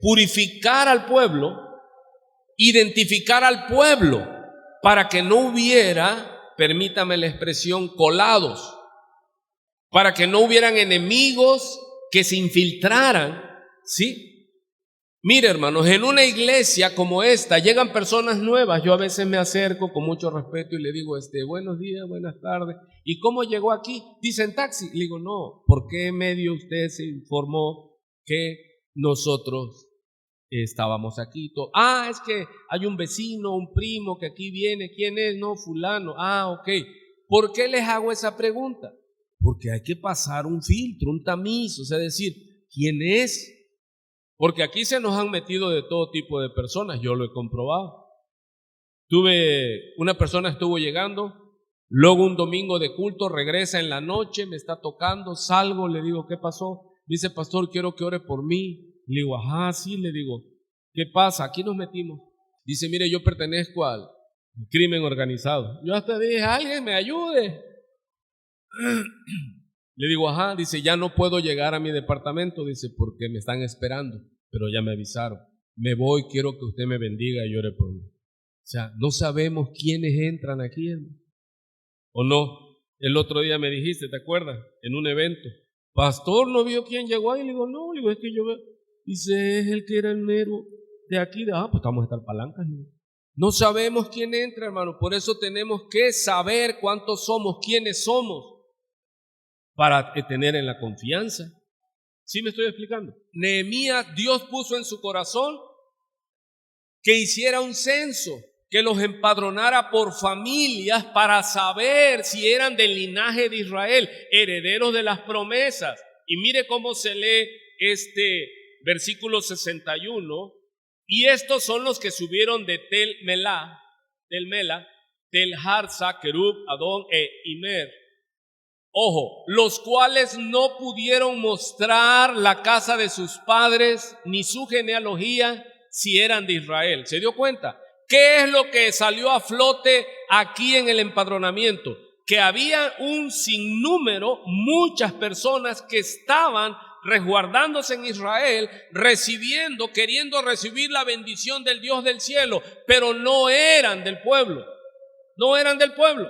purificar al pueblo, identificar al pueblo, para que no hubiera, permítame la expresión, colados, para que no hubieran enemigos que se infiltraran, ¿sí? Mire, hermanos, en una iglesia como esta llegan personas nuevas. Yo a veces me acerco con mucho respeto y le digo, buenos días, buenas tardes. ¿Y cómo llegó aquí? Dicen taxi. Le digo, no, ¿por qué medio usted se informó que nosotros estábamos aquí? Es que hay un vecino, un primo que aquí viene. ¿Quién es? No, fulano. Ok. ¿Por qué les hago esa pregunta? Porque hay que pasar un filtro, un tamiz, o sea, decir, ¿quién es? Porque aquí se nos han metido de todo tipo de personas, yo lo he comprobado. Una persona estuvo llegando, luego un domingo de culto, regresa en la noche, me está tocando, salgo, le digo, ¿qué pasó? Dice, pastor, quiero que ore por mí. Le digo, sí, le digo, ¿qué pasa? Aquí nos metimos. Dice, mire, yo pertenezco al crimen organizado. Yo hasta dije, alguien me ayude. Le digo, dice, ya no puedo llegar a mi departamento, dice, porque me están esperando, pero ya me avisaron. Me voy, quiero que usted me bendiga y ore por mí. O sea, no sabemos quiénes entran aquí, hermano. ¿O no? El otro día me dijiste, ¿te acuerdas? En un evento, pastor, ¿no vio quién llegó ahí? Le digo, no, es que yo veo. Dice, es el que era el mero de aquí. Pues vamos a estar palancas. No sabemos quién entra, hermano. Por eso tenemos que saber cuántos somos, quiénes somos, para tener en la confianza. ¿Sí me estoy explicando? Nehemías, Dios puso en su corazón que hiciera un censo, que los empadronara por familias para saber si eran del linaje de Israel, herederos de las promesas. Y mire cómo se lee este versículo 61. Y estos son los que subieron de Tel Mela, Tel Harsa, Kerub, Adón e Imer. Ojo, los cuales no pudieron mostrar la casa de sus padres ni su genealogía si eran de Israel. ¿Se dio cuenta? ¿Qué es lo que salió a flote aquí en el empadronamiento? Que había un sinnúmero, muchas personas que estaban resguardándose en Israel, queriendo recibir la bendición del Dios del cielo, pero no eran del pueblo. No eran del pueblo.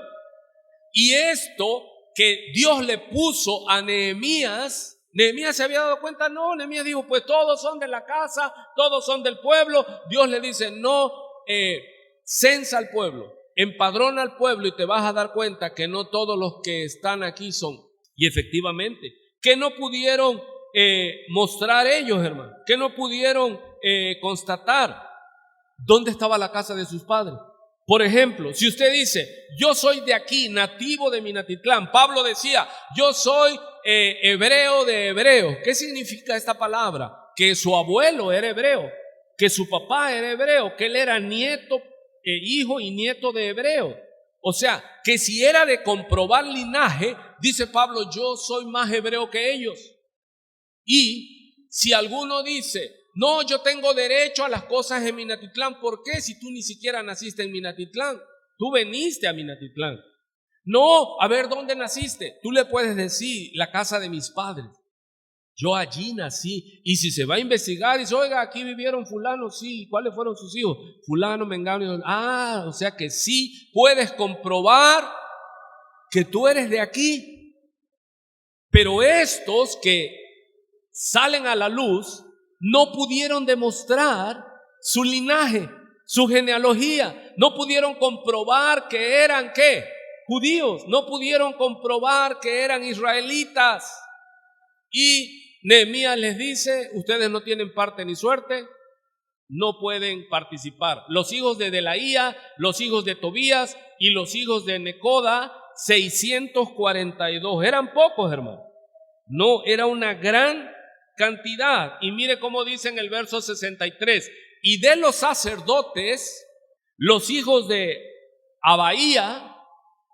Y esto que Dios le puso a Nehemías ¿Nehemías se había dado cuenta? No, Nehemías dijo, pues todos son de la casa, todos son del pueblo. Dios le dice, no, censa al pueblo, empadrona al pueblo y te vas a dar cuenta que no todos los que están aquí son. Y efectivamente, que no pudieron mostrar ellos, hermano, que no pudieron constatar dónde estaba la casa de sus padres. Por ejemplo, si usted dice, yo soy de aquí, nativo de Minatitlán. Pablo decía, yo soy hebreo de hebreos. ¿Qué significa esta palabra? Que su abuelo era hebreo, que su papá era hebreo, que él era nieto, hijo y nieto de hebreo. O sea, que si era de comprobar linaje, dice Pablo, yo soy más hebreo que ellos. Y si alguno dice, no, yo tengo derecho a las cosas en Minatitlán, ¿por qué? Si tú ni siquiera naciste en Minatitlán, tú veniste a Minatitlán. No, a ver, ¿dónde naciste? Tú le puedes decir, la casa de mis padres. Yo allí nací. Y si se va a investigar, dice, oiga, aquí vivieron fulano, sí, ¿cuáles fueron sus hijos? Fulano, mengano. O sea que sí puedes comprobar que tú eres de aquí. Pero estos que salen a la luz no pudieron demostrar su linaje, su genealogía. No pudieron comprobar que eran, ¿qué? Judíos. No pudieron comprobar que eran israelitas. Y Nehemías les dice, ustedes no tienen parte ni suerte, no pueden participar. Los hijos de Delaía, los hijos de Tobías y los hijos de Necoda, 642. Eran pocos, hermano. No, era una gran cantidad. Y mire cómo dice en el verso 63, y de los sacerdotes, los hijos de Abaía,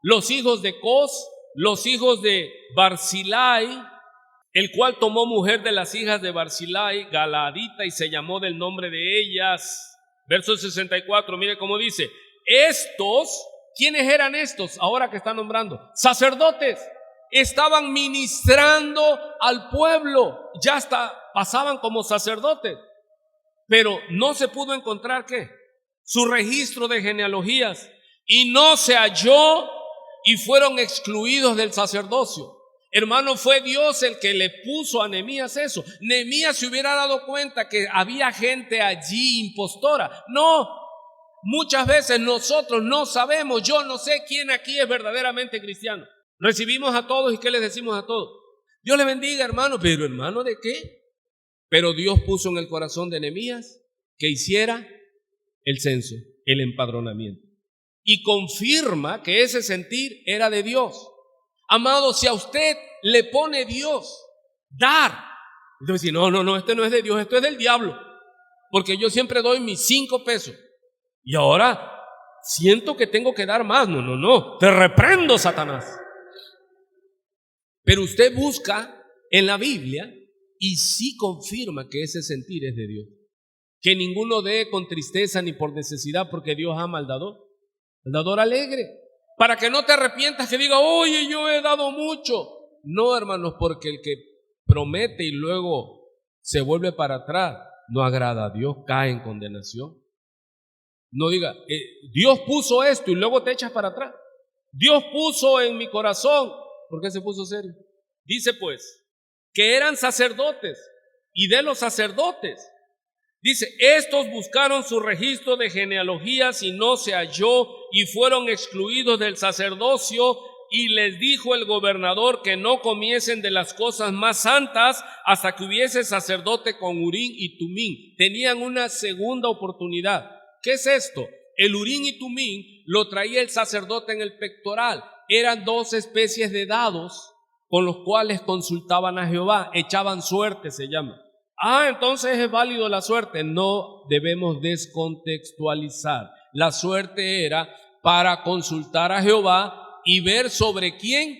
los hijos de Cos, los hijos de Barzilai, el cual tomó mujer de las hijas de Barzilai, Galaadita, y se llamó del nombre de ellas. Verso 64, mire cómo dice, estos, ¿quiénes eran estos? Ahora que está nombrando, sacerdotes. Estaban ministrando al pueblo, ya hasta pasaban como sacerdotes, pero no se pudo encontrar ¿qué? Su registro de genealogías, y no se halló y fueron excluidos del sacerdocio. Hermano, fue Dios el que le puso a Nehemías eso. Nehemías se hubiera dado cuenta que había gente allí impostora. No, muchas veces nosotros no sabemos, yo no sé quién aquí es verdaderamente cristiano. Recibimos a todos y ¿qué les decimos a todos? Dios les bendiga, hermano. Pero hermano, ¿de qué? Pero Dios puso en el corazón de Nehemías que hiciera el censo, el empadronamiento. Y confirma que ese sentir era de Dios. Amado, si a usted le pone Dios dar, entonces dice, no, este no es de Dios, esto es del diablo. Porque yo siempre doy mis 5 pesos. Y ahora siento que tengo que dar más. No, te reprendo, Satanás. Pero usted busca en la Biblia y sí confirma que ese sentir es de Dios. Que ninguno dé con tristeza ni por necesidad, porque Dios ama al dador alegre. Para que no te arrepientas, que diga, oye, yo he dado mucho. No, hermanos, porque el que promete y luego se vuelve para atrás, no agrada a Dios, cae en condenación. No diga, Dios puso esto y luego te echas para atrás. Dios puso en mi corazón. ¿Por qué se puso serio? Dice pues, que eran sacerdotes, y de los sacerdotes, dice, estos buscaron su registro de genealogías y no se halló, y fueron excluidos del sacerdocio, y les dijo el gobernador que no comiesen de las cosas más santas hasta que hubiese sacerdote con Urín y Tumín. Tenían una segunda oportunidad. ¿Qué es esto? El Urín y Tumín lo traía el sacerdote en el pectoral. Eran 2 especies de dados con los cuales consultaban a Jehová, echaban suerte, se llama. Entonces es válido la suerte. No debemos descontextualizar. La suerte era para consultar a Jehová y ver sobre quién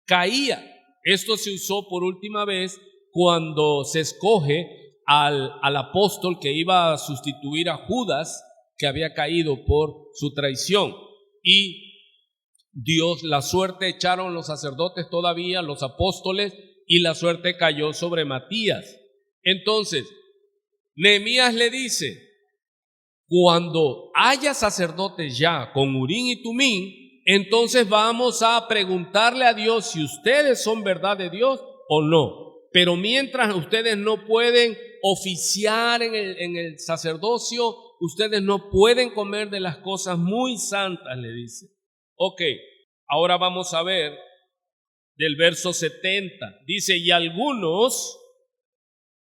caía. Esto se usó por última vez cuando se escoge al apóstol que iba a sustituir a Judas, que había caído por su traición. Y Dios, la suerte echaron los sacerdotes todavía, los apóstoles, y la suerte cayó sobre Matías. Entonces, Nehemías le dice, cuando haya sacerdotes ya con Urín y Tumín, entonces vamos a preguntarle a Dios si ustedes son verdad de Dios o no. pero mientras ustedes no pueden oficiar en el sacerdocio, ustedes no pueden comer de las cosas muy santas, le dice. Ok, ahora vamos a ver del verso 70. Dice, y algunos,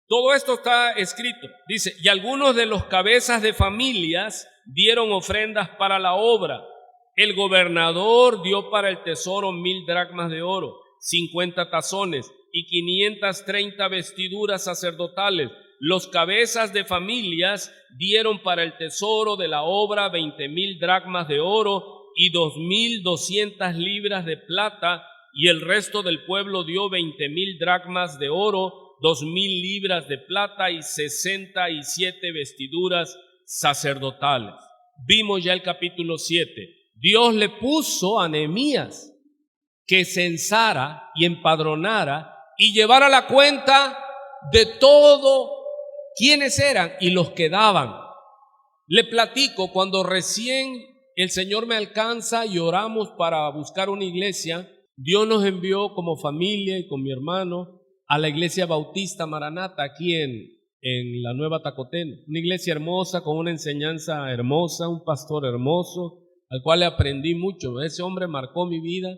todo esto está escrito, dice, y algunos de los cabezas de familias dieron ofrendas para la obra. El gobernador dio para el tesoro 1000 dracmas de oro, 50 tazones y 530 vestiduras sacerdotales. Los cabezas de familias dieron para el tesoro de la obra 20,000 dracmas de oro y 2,200 libras de plata, y el resto del pueblo dio 20,000 dracmas de oro, 2,000 libras de plata y 67 vestiduras sacerdotales. Vimos ya el capítulo 7. Dios le puso a Nehemías que censara y empadronara y llevara la cuenta de todo quiénes eran y los que daban. Le platico, cuando recién el Señor me alcanza y oramos para buscar una iglesia, Dios nos envió como familia y con mi hermano a la iglesia Bautista Maranata aquí en la Nueva Tacotena. Una iglesia hermosa, con una enseñanza hermosa, un pastor hermoso, al cual le aprendí mucho. Ese hombre marcó mi vida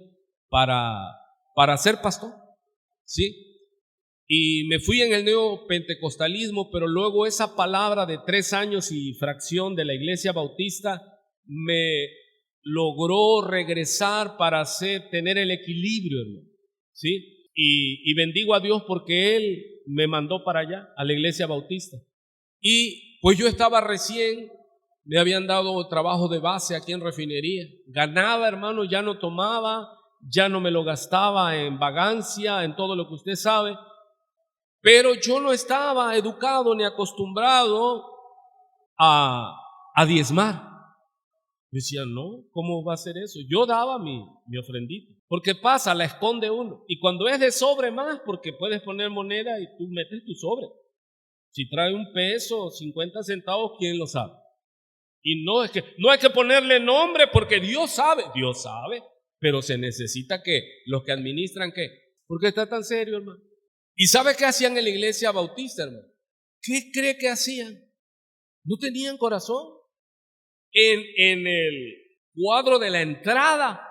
para ser pastor, ¿sí? Y me fui en el neopentecostalismo, pero luego esa palabra de 3 años y fracción de la iglesia bautista me logró regresar para tener el equilibrio, hermano, ¿sí? Y bendigo a Dios porque Él me mandó para allá, a la iglesia bautista. Y pues yo estaba recién, me habían dado trabajo de base aquí en refinería. Ganaba, hermano, ya no tomaba, ya no me lo gastaba en vagancia, en todo lo que usted sabe. Pero yo no estaba educado ni acostumbrado a diezmar. Yo decía, no, ¿cómo va a ser eso? Yo daba mi ofrendita. Porque pasa, la esconde uno. Y cuando es de sobre más, porque puedes poner moneda y tú metes tu sobre. Si trae un peso, 50 centavos, ¿quién lo sabe? Y no hay que ponerle nombre porque Dios sabe, pero se necesita que los que administran, ¿qué? ¿Por qué está tan serio, hermano? ¿Y sabe qué hacían en la iglesia bautista, hermano? ¿Qué cree que hacían? No tenían corazón. En el cuadro de la entrada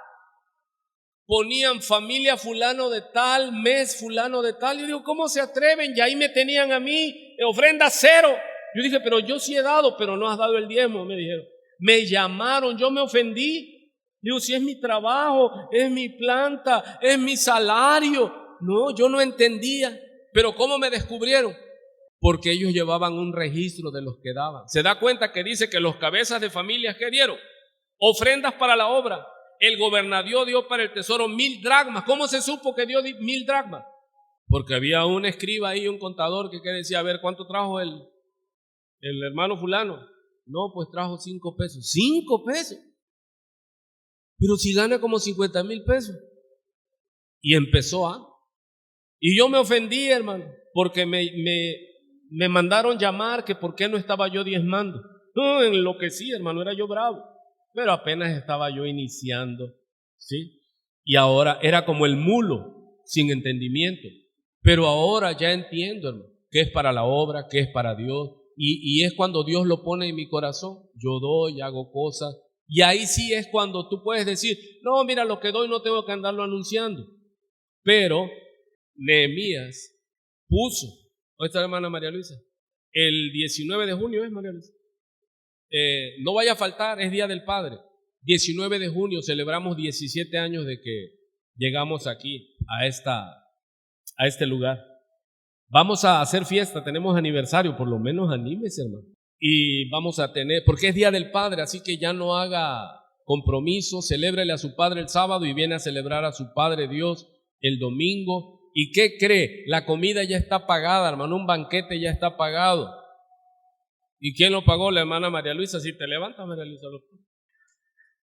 ponían familia fulano de tal, mes fulano de tal. Yo digo, ¿cómo se atreven? Y ahí me tenían a mí, ofrenda 0. Yo dije, pero yo sí he dado, pero no has dado el diezmo, me dijeron. Me llamaron, yo me ofendí. Digo, si es mi trabajo, es mi planta, es mi salario. No, yo no entendía. Pero ¿cómo me descubrieron? Porque ellos llevaban un registro de los que daban. Se da cuenta que dice que los cabezas de familias que dieron ofrendas para la obra. El gobernador dio para el tesoro 1000 dracmas. ¿Cómo se supo que dio 1000 dracmas? Porque había un escriba ahí, un contador que decía, a ver, ¿cuánto trajo el hermano fulano? No, pues trajo 5 pesos. 5 pesos. Pero si gana como 50,000 pesos. Y empezó y yo me ofendí, hermano, porque me mandaron llamar que por qué no estaba yo diezmando. No, enloquecí, hermano, era yo bravo. Pero apenas estaba yo iniciando, ¿sí? Y ahora era como el mulo, sin entendimiento. Pero ahora ya entiendo, hermano, qué es para la obra, qué es para Dios. Y es cuando Dios lo pone en mi corazón. Yo doy, hago cosas. Y ahí sí es cuando tú puedes decir, no, mira, lo que doy no tengo que andarlo anunciando. Pero Nehemías puso, ¿dónde está la hermana María Luisa? El 19 de junio es, María Luisa. No vaya a faltar, es Día del Padre. 19 de junio celebramos 17 años de que llegamos aquí a este lugar. Vamos a hacer fiesta, tenemos aniversario, por lo menos anímese, hermano. Y vamos a tener, porque es Día del Padre, así que ya no haga compromiso, celébrele a su padre el sábado y viene a celebrar a su Padre Dios el domingo. ¿Y qué cree? La comida ya está pagada, hermano, un banquete ya está pagado. ¿Y quién lo pagó? La hermana María Luisa. Si te levantas, María Luisa.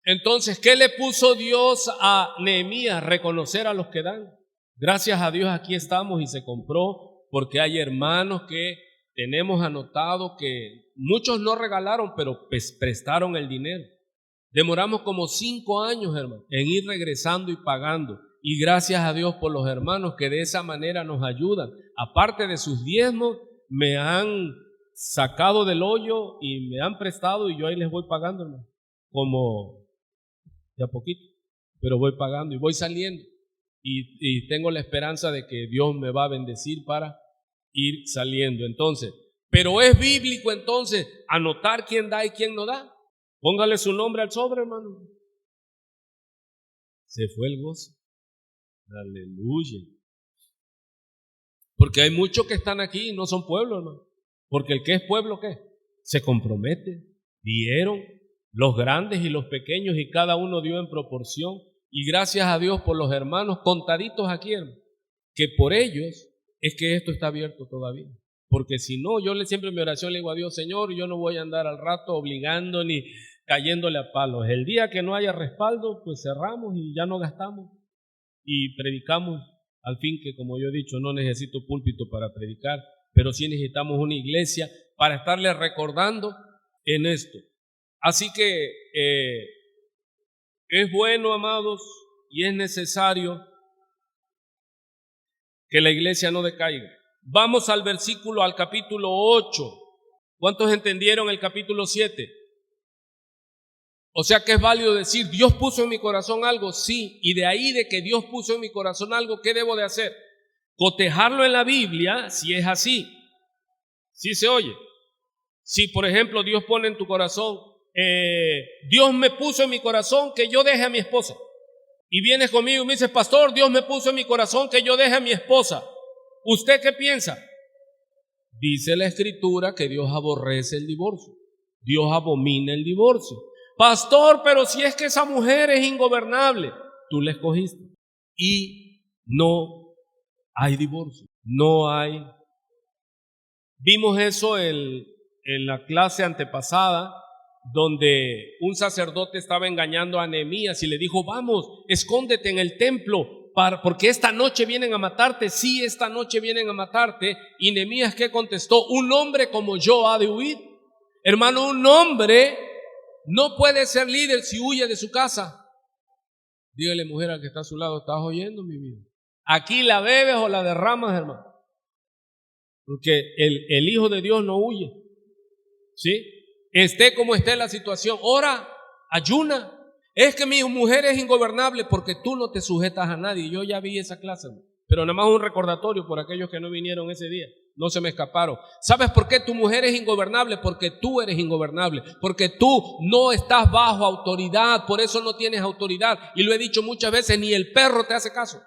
Entonces, ¿qué le puso Dios a Nehemías? Reconocer a los que dan. Gracias a Dios aquí estamos y se compró, porque hay hermanos que tenemos anotado que muchos no regalaron, pero prestaron el dinero. Demoramos como 5 años, hermano, en ir regresando y pagando. Y gracias a Dios por los hermanos que de esa manera nos ayudan. Aparte de sus diezmos, me han sacado del hoyo y me han prestado y yo ahí les voy pagando, hermano. Como de a poquito, pero voy pagando y voy saliendo. Y tengo la esperanza de que Dios me va a bendecir para ir saliendo. Entonces, pero es bíblico entonces anotar quién da y quién no da. Póngale su nombre al sobre, hermano. Se fue el gozo. Aleluya. Porque hay muchos que están aquí y no son pueblo, hermano. Porque el que es pueblo, ¿qué? Se compromete. Dieron los grandes y los pequeños y cada uno dio en proporción. Y gracias a Dios por los hermanos contaditos aquí, hermano, que por ellos es que esto está abierto todavía. Porque si no, yo siempre en mi oración le digo a Dios, Señor, yo no voy a andar al rato obligando ni cayéndole a palos. El día que no haya respaldo, pues cerramos y ya no gastamos. Y predicamos, al fin que, como yo he dicho, no necesito púlpito para predicar, pero sí necesitamos una iglesia para estarle recordando en esto. Así que es bueno, amados, y es necesario que la iglesia no decaiga. Vamos al capítulo 8. ¿Cuántos entendieron el capítulo 7? O sea que es válido decir, Dios puso en mi corazón algo, sí, y de ahí de que Dios puso en mi corazón algo, ¿qué debo de hacer? Cotejarlo en la Biblia, si es así. ¿Sí se oye? Si, por ejemplo, Dios pone en tu corazón, Dios me puso en mi corazón que yo deje a mi esposa. Y vienes conmigo y me dices, pastor, Dios me puso en mi corazón que yo deje a mi esposa. ¿Usted qué piensa? Dice la Escritura que Dios aborrece el divorcio. Dios abomina el divorcio. Pastor, pero si es que esa mujer es ingobernable, tú la escogiste. Y no hay divorcio. No hay. Vimos eso en la clase antepasada, donde un sacerdote estaba engañando a Nehemías y le dijo, vamos, escóndete en el templo, porque esta noche vienen a matarte. Sí, esta noche vienen a matarte. Y Nehemías, ¿qué contestó? Un hombre como yo ha de huir. Hermano, un hombre no puede ser líder si huye de su casa. Dígale, mujer, al que está a su lado, ¿estás oyendo, mi vida? Aquí la bebes o la derramas, hermano. Porque el Hijo de Dios no huye. ¿Sí? Esté como esté la situación, ora, ayuna. Es que mi mujer es ingobernable porque tú no te sujetas a nadie. Yo ya vi esa clase, pero nada más un recordatorio por aquellos que no vinieron ese día. No se me escaparon. ¿Sabes por qué tu mujer es ingobernable? Porque tú eres ingobernable. Porque tú no estás bajo autoridad. Por eso no tienes autoridad. Y lo he dicho muchas veces, ni el perro te hace caso.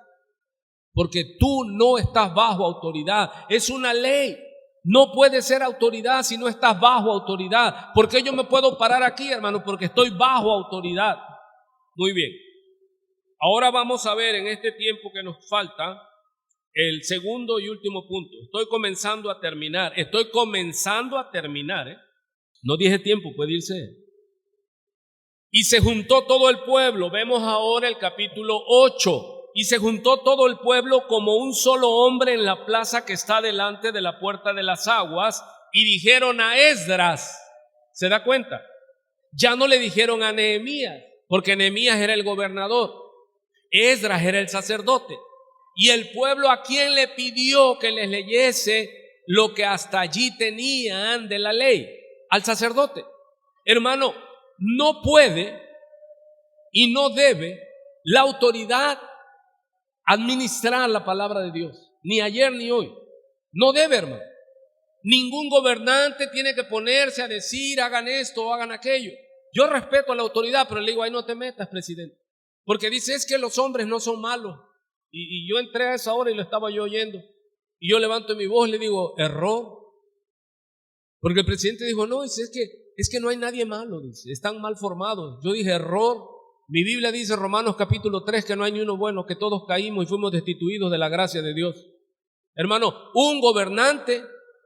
Porque tú no estás bajo autoridad. Es una ley. No puedes ser autoridad si no estás bajo autoridad. ¿Por qué yo me puedo parar aquí, hermano? Porque estoy bajo autoridad. Muy bien. Ahora vamos a ver en este tiempo que nos falta el segundo y último punto. Estoy comenzando a terminar. No dije tiempo, puede irse. Y se juntó todo el pueblo. Vemos ahora el capítulo 8. Y se juntó todo el pueblo como un solo hombre en la plaza que está delante de la puerta de las aguas, y dijeron a Esdras, ¿se da cuenta? Ya no le dijeron a Nehemías, porque Nehemías era el gobernador, Esdras era el sacerdote, y el pueblo a quien le pidió que les leyese lo que hasta allí tenían de la ley, al sacerdote. Hermano, no puede y no debe la autoridad administrar la palabra de Dios, ni ayer ni hoy. No debe, hermano. Ningún gobernante tiene que ponerse a decir hagan esto o hagan aquello. Yo respeto a la autoridad, pero le digo, ahí no te metas, presidente, porque dice, es que los hombres no son malos. Y yo entré a esa hora y lo estaba yo oyendo, y yo levanto mi voz y le digo, error, porque el presidente dijo, no, es que no hay nadie malo, dice, están mal formados. Yo dije, error. Mi Biblia dice, Romanos capítulo 3, que no hay ni uno bueno, que todos caímos y fuimos destituidos de la gracia de Dios. Hermano, un gobernante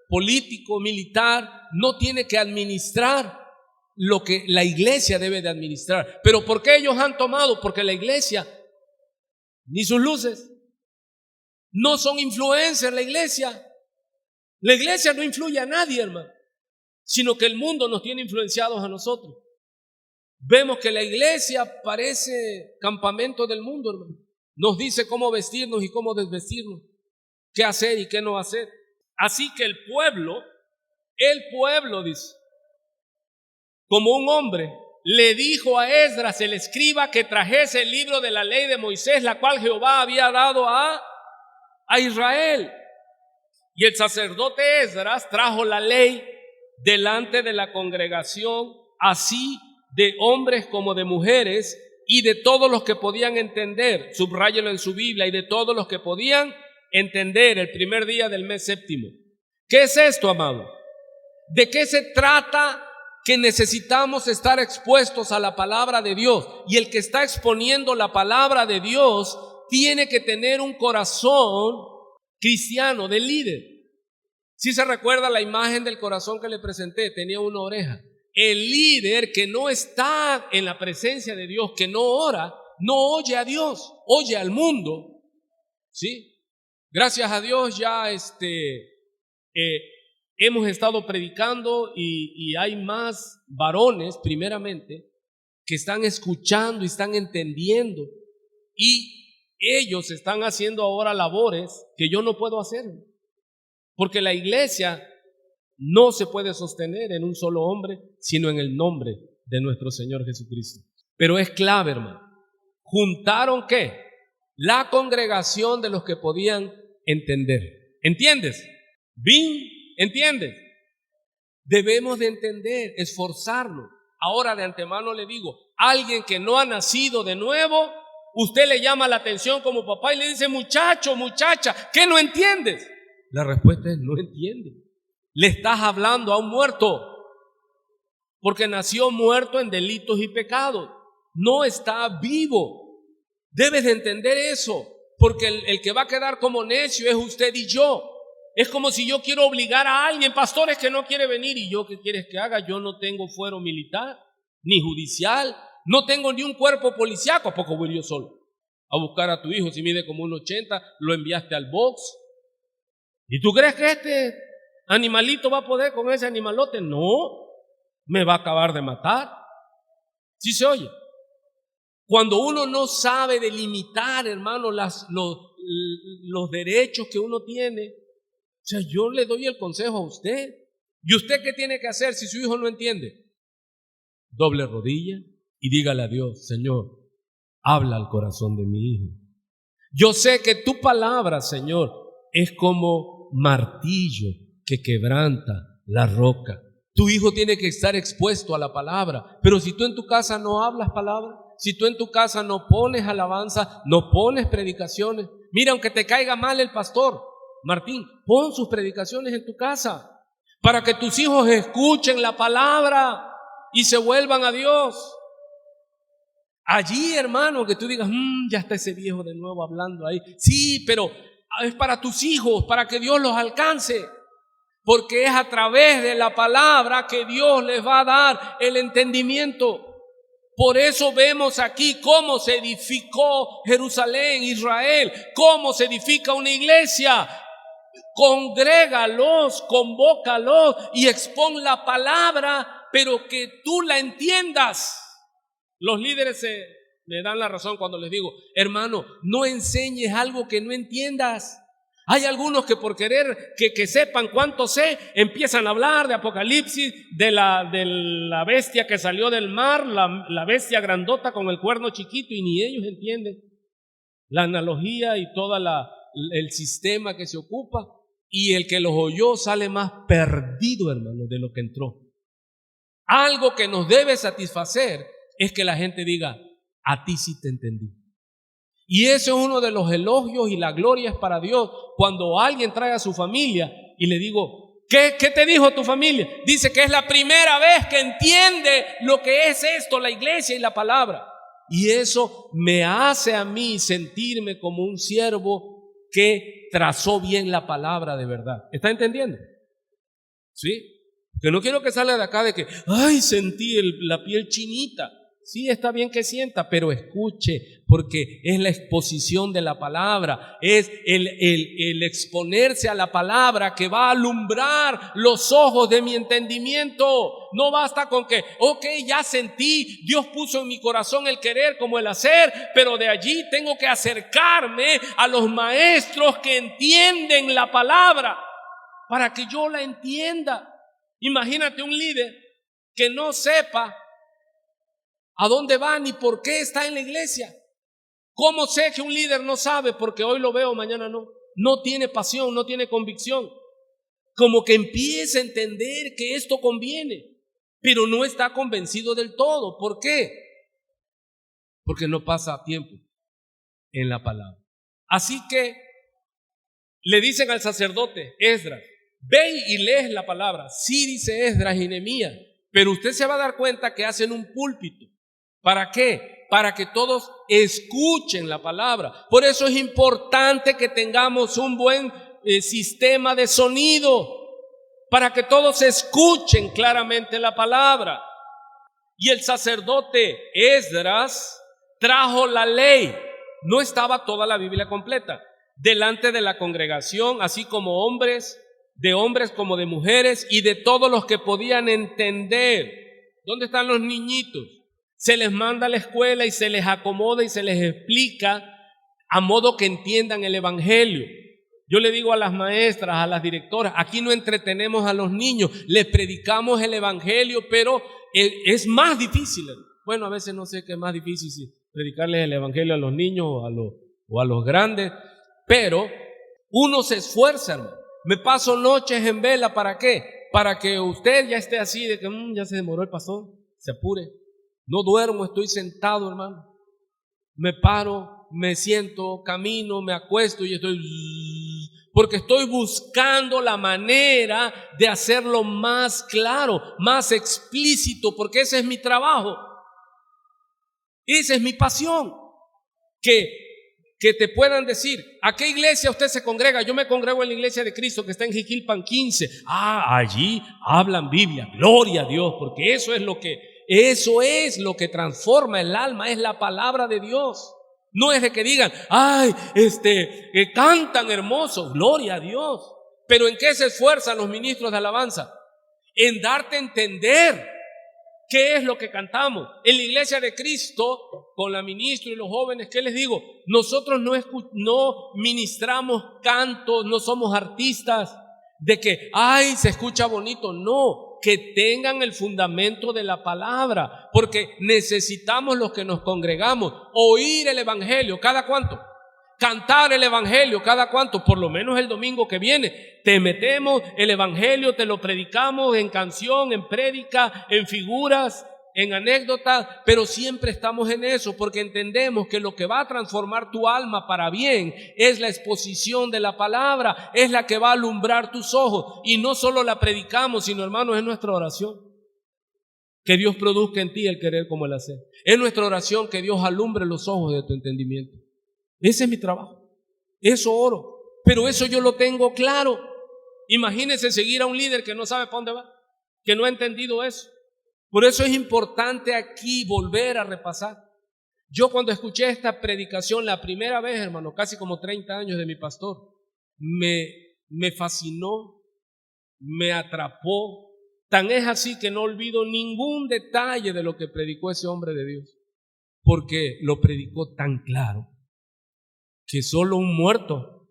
político, militar, no tiene que administrar lo que la iglesia debe de administrar. ¿Pero por qué ellos han tomado? Porque la iglesia, ni sus luces, no son influencers. La iglesia no influye a nadie, hermano, sino que el mundo nos tiene influenciados a nosotros. Vemos que la iglesia parece campamento del mundo, hermano. Nos dice cómo vestirnos y cómo desvestirnos, qué hacer y qué no hacer. Así que el pueblo dice, como un hombre, le dijo a Esdras el escriba que trajese el libro de la ley de Moisés, la cual Jehová había dado a Israel. Y el sacerdote Esdras trajo la ley delante de la congregación, así de hombres como de mujeres, y de todos los que podían entender, subráyelo en su Biblia, y de todos los que podían entender el primer día del mes séptimo. ¿Qué es esto, amado? ¿De qué se trata? Que necesitamos estar expuestos a la palabra de Dios, y el que está exponiendo la palabra de Dios tiene que tener un corazón cristiano de líder. Si se recuerda la imagen del corazón que le presenté, tenía una oreja. El líder que no está en la presencia de Dios, que no ora, no oye a Dios, oye al mundo. ¿Sí? Gracias a Dios ya hemos estado predicando y hay más varones, primeramente, que están escuchando y están entendiendo, y ellos están haciendo ahora labores que yo no puedo hacer, porque la iglesia no se puede sostener en un solo hombre, sino en el nombre de nuestro Señor Jesucristo. Pero es clave, hermano. ¿Juntaron qué? La congregación de los que podían entender. ¿Entiendes? ¿Entiendes? Debemos de entender, esforzarnos. Ahora de antemano le digo, alguien que no ha nacido de nuevo, usted le llama la atención como papá y le dice, muchacho, muchacha, ¿qué no entiendes? La respuesta es, no entiende. Le estás hablando a un muerto, porque nació muerto en delitos y pecados. No está vivo. Debes de entender eso, porque el que va a quedar como necio es usted y yo. Es como si yo quiero obligar a alguien, pastores, que no quiere venir, y yo, ¿qué quieres que haga? Yo no tengo fuero militar, ni judicial, no tengo ni un cuerpo policíaco. ¿A poco voy yo solo a buscar a tu hijo? Si mide como 1,80, lo enviaste al box. ¿Y tú crees que este animalito va a poder con ese animalote? No, me va a acabar de matar. ¿Sí se oye? Cuando uno no sabe delimitar, hermano, los derechos que uno tiene, o sea, yo le doy el consejo a usted. ¿Y usted qué tiene que hacer si su hijo no entiende? Doble rodilla y dígale a Dios, Señor, habla al corazón de mi hijo. Yo sé que tu palabra, Señor, es como martillo que quebranta la roca. Tu hijo tiene que estar expuesto a la palabra. Pero si tú en tu casa no hablas palabra, si tú en tu casa no pones alabanza, no pones predicaciones, mira, aunque te caiga mal el pastor Martín, pon sus predicaciones en tu casa para que tus hijos escuchen la palabra y se vuelvan a Dios. Allí, hermano, que tú digas, ya está ese viejo de nuevo hablando ahí. Sí, pero es para tus hijos, para que Dios los alcance, porque es a través de la palabra que Dios les va a dar el entendimiento. Por eso vemos aquí cómo se edificó Jerusalén, Israel, cómo se edifica una iglesia. Congrégalos, convócalos y expon la palabra, pero que tú la entiendas. Los líderes me dan la razón cuando les digo, hermano, no enseñes algo que no entiendas. Hay algunos que por querer que sepan cuánto sé, empiezan a hablar de Apocalipsis, de la bestia que salió del mar, la bestia grandota con el cuerno chiquito, y ni ellos entienden la analogía y todo el sistema que se ocupa. Y el que los oyó sale más perdido, hermano, de lo que entró. Algo que nos debe satisfacer es que la gente diga, a ti sí te entendí. Y eso es uno de los elogios y la gloria es para Dios. Cuando alguien trae a su familia y le digo, ¿qué te dijo tu familia? Dice que es la primera vez que entiende lo que es esto, la iglesia y la palabra. Y eso me hace a mí sentirme como un siervo que trazó bien la palabra de verdad. ¿Está entendiendo? ¿Sí? Que no quiero que salga de acá de que, ay, sentí la piel chinita. Sí, está bien que sienta, pero escuche, porque es la exposición de la palabra, es el exponerse a la palabra que va a alumbrar los ojos de mi entendimiento. No basta con que, ok, ya sentí, Dios puso en mi corazón el querer como el hacer, pero de allí tengo que acercarme a los maestros que entienden la palabra para que yo la entienda. Imagínate un líder que no sepa a dónde va ni por qué está en la iglesia. ¿Cómo sé que un líder no sabe? Porque hoy lo veo, mañana no. No tiene pasión, no tiene convicción. Como que empieza a entender que esto conviene, pero no está convencido del todo. ¿Por qué? Porque no pasa tiempo en la palabra. Así que le dicen al sacerdote Esdras, ve y lees la palabra. Sí, dice Esdras y Nehemías, pero usted se va a dar cuenta que hacen un púlpito. ¿Para qué? Para que todos escuchen la palabra. Por eso es importante que tengamos un buen sistema de sonido, para que todos escuchen claramente la palabra. Y el sacerdote Esdras trajo la ley. No estaba toda la Biblia completa. Delante de la congregación, así como hombres como de mujeres y de todos los que podían entender. ¿Dónde están los niñitos? Se les manda a la escuela y se les acomoda y se les explica a modo que entiendan el evangelio. Yo le digo a las maestras, a las directoras, aquí no entretenemos a los niños, les predicamos el evangelio, pero es más difícil. Bueno, a veces no sé qué es más difícil, si predicarles el evangelio a los niños o a los grandes, pero uno se esfuerza, hermano. Me paso noches en vela, ¿para qué? Para que usted ya esté así de que ya se demoró el pastor, se apure. No duermo, estoy sentado, hermano. Me paro, me siento, camino, me acuesto y estoy... Porque estoy buscando la manera de hacerlo más claro, más explícito, porque ese es mi trabajo. Esa es mi pasión. Que te puedan decir, ¿a qué iglesia usted se congrega? Yo me congrego en la iglesia de Cristo que está en Jiquilpan 15. Allí hablan Biblia, gloria a Dios, porque eso es lo que transforma el alma, es la palabra de Dios. No es de que digan, cantan hermoso, gloria a Dios. Pero ¿en qué se esfuerzan los ministros de alabanza? En darte a entender qué es lo que cantamos. En la iglesia de Cristo, con la ministra y los jóvenes, ¿qué les digo? Nosotros no ministramos cantos, no somos artistas de que, se escucha bonito. No, que tengan el fundamento de la palabra, porque necesitamos los que nos congregamos oír el evangelio. ¿Cada cuánto? Cantar el evangelio. ¿Cada cuánto? Por lo menos el domingo que viene te metemos el evangelio, te lo predicamos en canción, en prédica, en figuras, en anécdotas, pero siempre estamos en eso, porque entendemos que lo que va a transformar tu alma para bien es la exposición de la palabra, es la que va a alumbrar tus ojos. Y no solo la predicamos, sino, hermanos, es nuestra oración que Dios produzca en ti el querer como el hacer. Es nuestra oración que Dios alumbre los ojos de tu entendimiento. Ese es mi trabajo, eso oro, pero eso yo lo tengo claro. Imagínense seguir a un líder que no sabe para dónde va, que no ha entendido eso. Por eso es importante aquí volver a repasar. Yo cuando escuché esta predicación la primera vez, hermano, casi como 30 años de mi pastor, me fascinó, me atrapó. Tan es así que no olvido ningún detalle de lo que predicó ese hombre de Dios, porque lo predicó tan claro que solo un muerto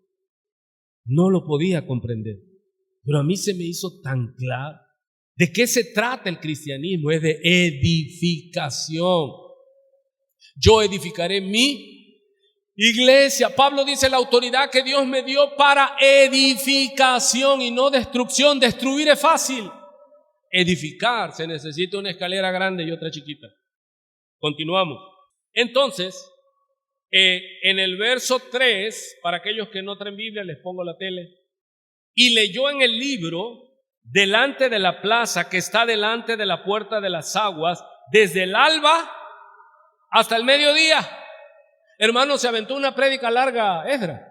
no lo podía comprender. Pero a mí se me hizo tan claro. ¿De qué se trata el cristianismo? Es de edificación. Yo edificaré mi iglesia. Pablo dice, la autoridad que Dios me dio para edificación y no destrucción. Destruir es fácil. Edificar se necesita una escalera grande y otra chiquita. Continuamos. Entonces, en el verso 3, para aquellos que no traen Biblia, les pongo la tele. Y leyó en el libro, delante de la plaza que está delante de la puerta de las aguas, desde el alba hasta el mediodía. Hermano, se aventó una prédica larga, Esdras.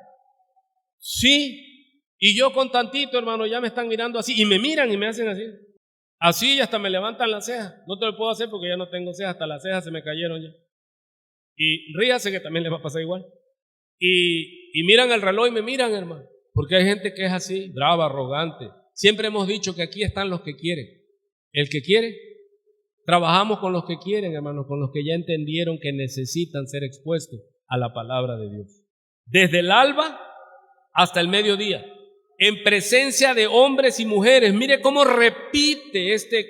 Sí, y yo con tantito, hermano, ya me están mirando así, y me miran y me hacen así. Así y hasta me levantan las cejas. No te lo puedo hacer porque ya no tengo cejas, hasta las cejas se me cayeron ya. Y ríase que también les va a pasar igual. Y miran el reloj y me miran, hermano. Porque hay gente que es así, brava, arrogante. Siempre hemos dicho que aquí están los que quieren. El que quiere, trabajamos con los que quieren, hermanos, con los que ya entendieron que necesitan ser expuestos a la palabra de Dios. Desde el alba hasta el mediodía, en presencia de hombres y mujeres. Mire cómo repite este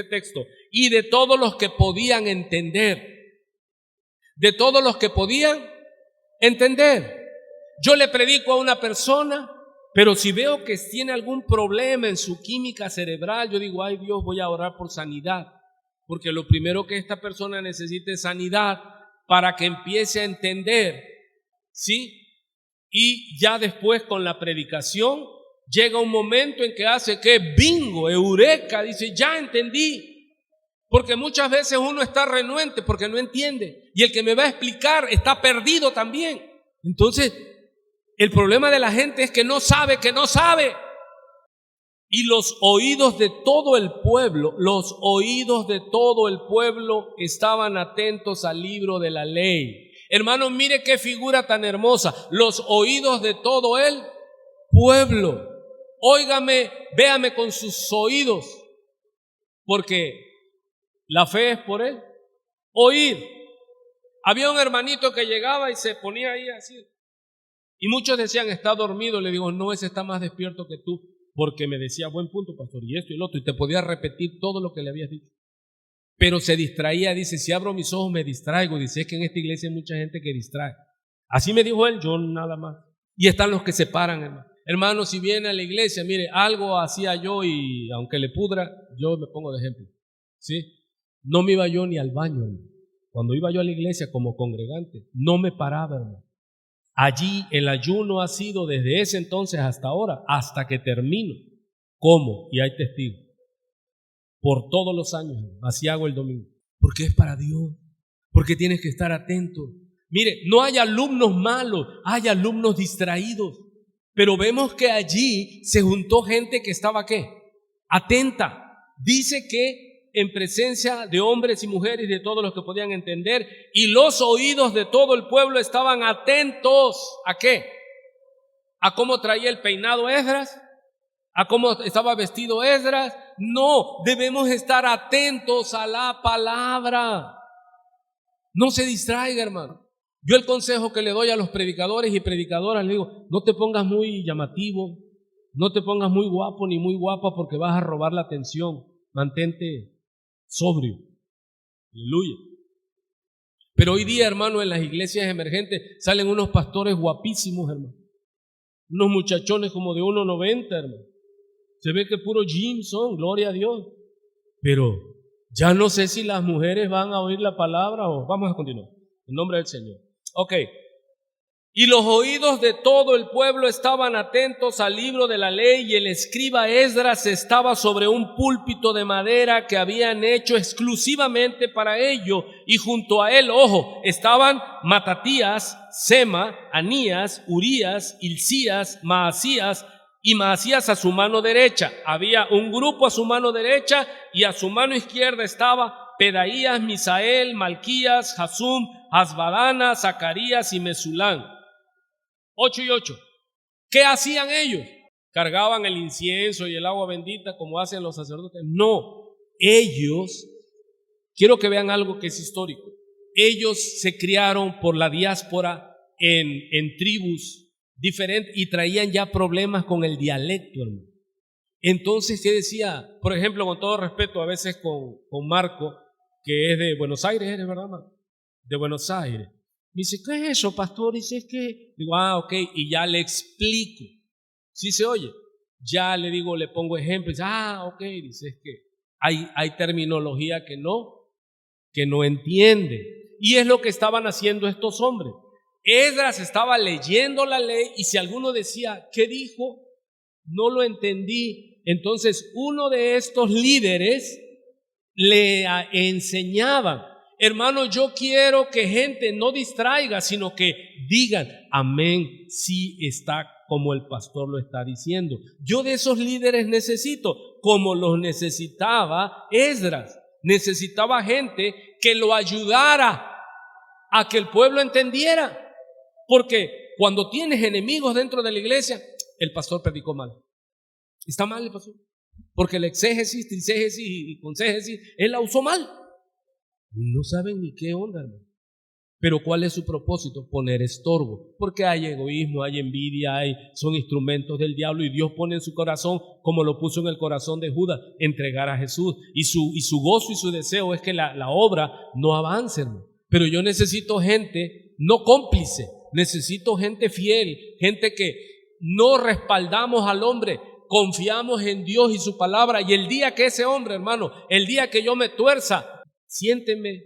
texto. Y de todos los que podían entender. De todos los que podían entender. Yo le predico a una persona, pero si veo que tiene algún problema en su química cerebral, yo digo, ay Dios, voy a orar por sanidad. Porque lo primero que esta persona necesita es sanidad para que empiece a entender, ¿sí? Y ya después con la predicación llega un momento en que hace que bingo, eureka, dice, ya entendí. Porque muchas veces uno está renuente porque no entiende. Y el que me va a explicar está perdido también. Entonces, el problema de la gente es que no sabe que no sabe. Y los oídos de todo el pueblo, estaban atentos al libro de la ley. Hermano, mire qué figura tan hermosa. Los oídos de todo el pueblo. Óigame, véame con sus oídos. Porque la fe es por él. Oír. Había un hermanito que llegaba y se ponía ahí así. Y muchos decían, está dormido. Le digo, no, ese está más despierto que tú. Porque me decía, buen punto, pastor, y esto y lo otro. Y te podía repetir todo lo que le habías dicho. Pero se distraía, dice, si abro mis ojos me distraigo. Dice, es que en esta iglesia hay mucha gente que distrae. Así me dijo él, yo nada más. Y están los que se paran, hermano. Hermano, si viene a la iglesia, mire, algo hacía yo y aunque le pudra, yo me pongo de ejemplo. ¿Sí? No me iba yo ni al baño, hermano. Cuando iba yo a la iglesia como congregante, no me paraba, hermano. Allí el ayuno ha sido desde ese entonces hasta ahora, hasta que termino. ¿Cómo? Y hay testigos. Por todos los años, así hago el domingo. Porque es para Dios. Porque tienes que estar atento. Mire, no hay alumnos malos, hay alumnos distraídos. Pero vemos que allí se juntó gente que estaba, ¿qué? Atenta. Dice que en presencia de hombres y mujeres, de todos los que podían entender, y los oídos de todo el pueblo estaban atentos. ¿A qué? ¿A cómo traía el peinado Esdras? ¿A cómo estaba vestido Esdras? No, debemos estar atentos a la palabra. No se distraiga, hermano. Yo el consejo que le doy a los predicadores y predicadoras, le digo, no te pongas muy llamativo, no te pongas muy guapo ni muy guapa porque vas a robar la atención. Mantente sobrio. Aleluya. Pero hoy día, hermano, en las iglesias emergentes salen unos pastores guapísimos, hermano. Unos muchachones como de 1.90, hermano. Se ve que puro gym son, gloria a Dios. Pero ya no sé si las mujeres van a oír la palabra o vamos a continuar. En nombre del Señor. Ok. Y los oídos de todo el pueblo estaban atentos al libro de la ley, y el escriba Esdras estaba sobre un púlpito de madera que habían hecho exclusivamente para ello, y junto a él, ojo, estaban Matatías, Sema, Anías, Urías, Hilcías, Maasías, y Maasías a su mano derecha. Había un grupo a su mano derecha, y a su mano izquierda estaba Pedaías, Misael, Malquías, Hasum, Hasbadana, Zacarías y Mesulán. 8 y 8. ¿Qué hacían ellos? ¿Cargaban el incienso y el agua bendita como hacen los sacerdotes? No, ellos, quiero que vean algo que es histórico. Ellos se criaron por la diáspora en tribus diferentes y traían ya problemas con el dialecto, hermano. Entonces, ¿qué decía? Por ejemplo, con todo respeto, a veces con Marco, que es de Buenos Aires, ¿eres verdad, Marco? De Buenos Aires. Me dice, ¿qué es eso, pastor? Dice, es que... Digo, ok, y ya le explico. ¿Sí se oye? Ya le digo, le pongo ejemplos. Dice, ok, dice, es que hay terminología que no entiende. Y es lo que estaban haciendo estos hombres. Esdras estaba leyendo la ley, y si alguno decía, ¿qué dijo? No lo entendí. Entonces, uno de estos líderes le enseñaba. Hermano, yo quiero que gente no distraiga, sino que digan, amén, sí está como el pastor lo está diciendo. Yo de esos líderes necesito, como los necesitaba Esdras. Necesitaba gente que lo ayudara a que el pueblo entendiera. Porque cuando tienes enemigos dentro de la iglesia, el pastor predicó mal. Está mal el pastor. Porque el exégesis, triségesis y concégesis, él la usó mal. No saben ni qué onda, hermano. Pero ¿cuál es su propósito? Poner estorbo. Porque hay egoísmo, hay envidia, son instrumentos del diablo, y Dios pone en su corazón, como lo puso en el corazón de Judas, entregar a Jesús. Y su gozo y su deseo es que la obra no avance, hermano. Pero yo necesito gente no cómplice, necesito gente fiel, gente que no respaldamos al hombre, confiamos en Dios y su palabra. Y el día que ese hombre, hermano, el día que yo me tuerza, siénteme,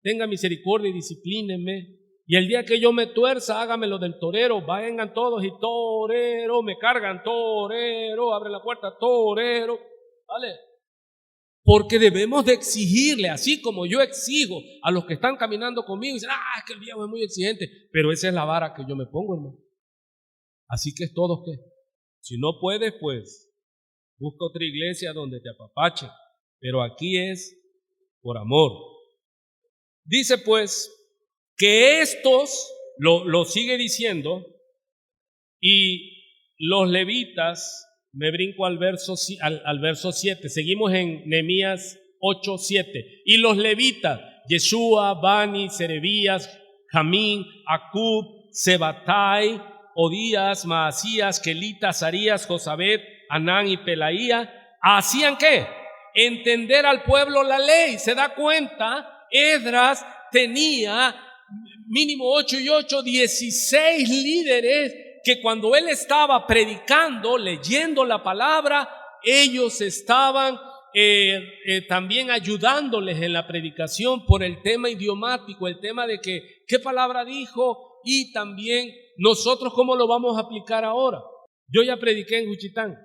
tenga misericordia y disciplíneme. Y el día que yo me tuerza, hágamelo del torero. Vengan todos y torero, me cargan, torero, abre la puerta, torero. ¿Vale? Porque debemos de exigirle, así como yo exijo a los que están caminando conmigo. Y dicen, es que el viejo es muy exigente. Pero esa es la vara que yo me pongo, hermano. Así que es todo que, si no puedes, pues busca otra iglesia donde te apapache. Pero aquí es por amor. Dice pues que estos, lo sigue diciendo, y los levitas, me brinco al verso 7, seguimos en Nehemías 8:7, y los levitas, Yeshua, Bani, Serebías, Jamín, Acub, Sebatai, Odías, Maasías, Kelita, Azarías, Josabed, Anán y Pelaía, ¿hacían qué? Entender al pueblo la ley. Se da cuenta, Esdras tenía mínimo 8 y 8, 16 líderes que cuando él estaba predicando, leyendo la palabra, ellos estaban también ayudándoles en la predicación por el tema idiomático, el tema de que qué palabra dijo, y también nosotros cómo lo vamos a aplicar ahora. Yo ya prediqué en Juchitán,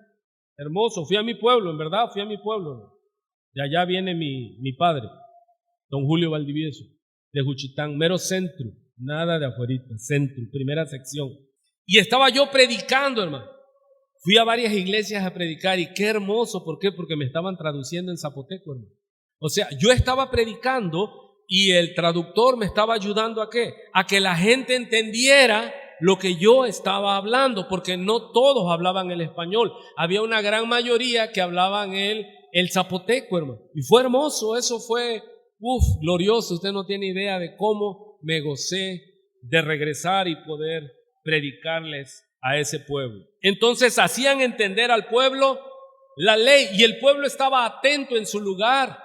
hermoso, fui a mi pueblo, en verdad fui a mi pueblo. De allá viene mi padre, don Julio Valdivieso, de Juchitán, mero centro, nada de afuerita, centro, primera sección. Y estaba yo predicando, hermano. Fui a varias iglesias a predicar, y qué hermoso. ¿Por qué? Porque me estaban traduciendo en zapoteco, hermano. O sea, yo estaba predicando y el traductor me estaba ayudando ¿a qué? A que la gente entendiera lo que yo estaba hablando, porque no todos hablaban el español. Había una gran mayoría que hablaban el zapoteco, hermano. Y fue hermoso, eso fue, glorioso. Usted no tiene idea de cómo me gocé de regresar y poder predicarles a ese pueblo. Entonces hacían entender al pueblo la ley, y el pueblo estaba atento en su lugar.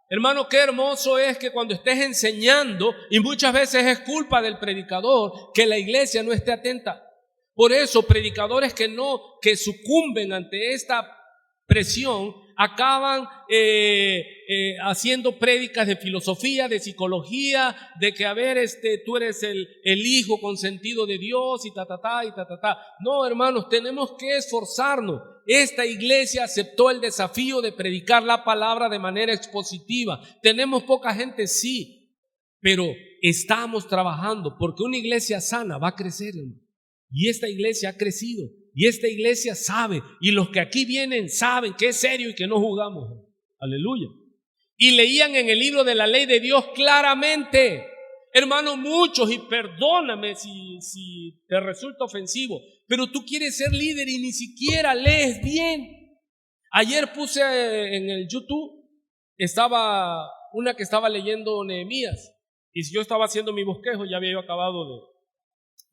Hermano, qué hermoso es que cuando estés enseñando, y muchas veces es culpa del predicador, que la iglesia no esté atenta. Por eso predicadores que sucumben ante esta presión acaban haciendo prédicas de filosofía, de psicología, de que tú eres el hijo consentido de Dios, y ta. No, hermanos, tenemos que esforzarnos. Esta iglesia aceptó el desafío de predicar la palabra de manera expositiva. Tenemos poca gente, sí, pero estamos trabajando, porque una iglesia sana va a crecer, hermano. Y esta iglesia ha crecido. Y esta iglesia sabe, y los que aquí vienen saben que es serio y que no jugamos. Aleluya. Y leían en el libro de la ley de Dios claramente, hermano, muchos, y perdóname si te resulta ofensivo, pero tú quieres ser líder y ni siquiera lees bien. Ayer puse en el YouTube, estaba una que estaba leyendo Nehemías, y yo estaba haciendo mi bosquejo, ya había yo acabado de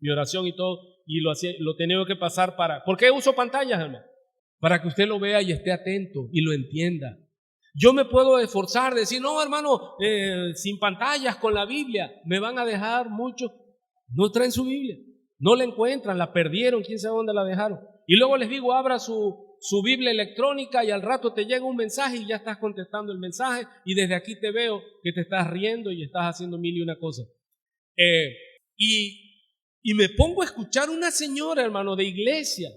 mi oración y todo, y lo tenía que pasar ¿por qué uso pantallas, hermano? Para que usted lo vea y esté atento y lo entienda. Yo me puedo esforzar, decir, no, hermano, sin pantallas, con la Biblia. Me van a dejar muchos, no traen su Biblia, no la encuentran, la perdieron, quién sabe dónde la dejaron. Y luego les digo, abra su Biblia electrónica, y al rato te llega un mensaje y ya estás contestando el mensaje, y desde aquí te veo que te estás riendo y estás haciendo mil y una cosa. Y me pongo a escuchar una señora, hermano, de iglesia.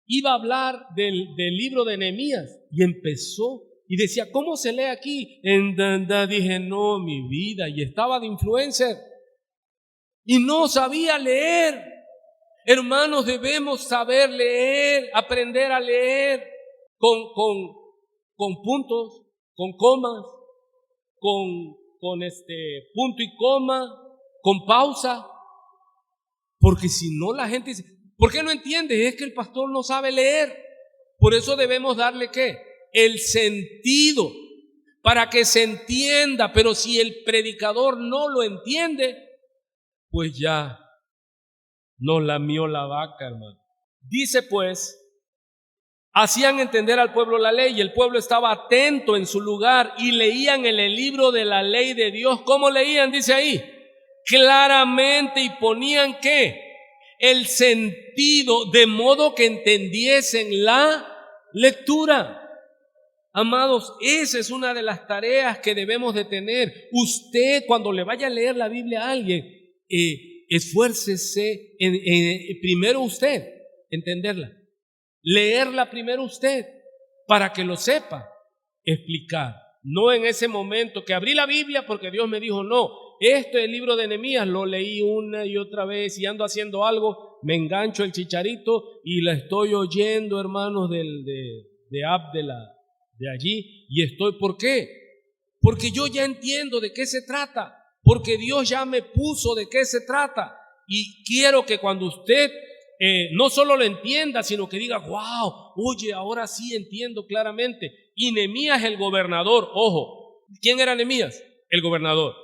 Iba a hablar del libro de Nehemías, y empezó Y decía, ¿cómo se lee aquí? Dije, no, mi vida. Y estaba de influencer. Y no sabía leer. Hermanos, debemos saber leer, aprender a leer con puntos, con comas, con punto y coma, con pausa. Porque si no la gente dice, ¿por qué no entiende? Es que el pastor no sabe leer. Por eso debemos darle ¿qué? El sentido, para que se entienda. Pero si el predicador no lo entiende, pues ya nos lamió la vaca, hermano. Dice pues, hacían entender al pueblo la ley y el pueblo estaba atento en su lugar y leían en el libro de la ley de Dios. ¿Cómo leían? Dice ahí, claramente, y ponían ¿qué? El sentido, de modo que entendiesen la lectura. Amados, esa es una de las tareas que debemos de tener. Usted, cuando le vaya a leer la Biblia a alguien, esfuércese primero usted, entenderla. Leerla primero usted, para que lo sepa explicar. No en ese momento que abrí la Biblia porque Dios me dijo, no, el libro de Nehemías lo leí una y otra vez y ando haciendo algo, me engancho el chicharito y la estoy oyendo, hermanos, de app de allí, y estoy, ¿por qué? Porque yo ya entiendo de qué se trata, porque Dios ya me puso de qué se trata, y quiero que cuando usted no solo lo entienda, sino que diga, wow, oye, ahora sí entiendo claramente. Y Nehemías el gobernador, ojo, ¿quién era Nehemías? El gobernador.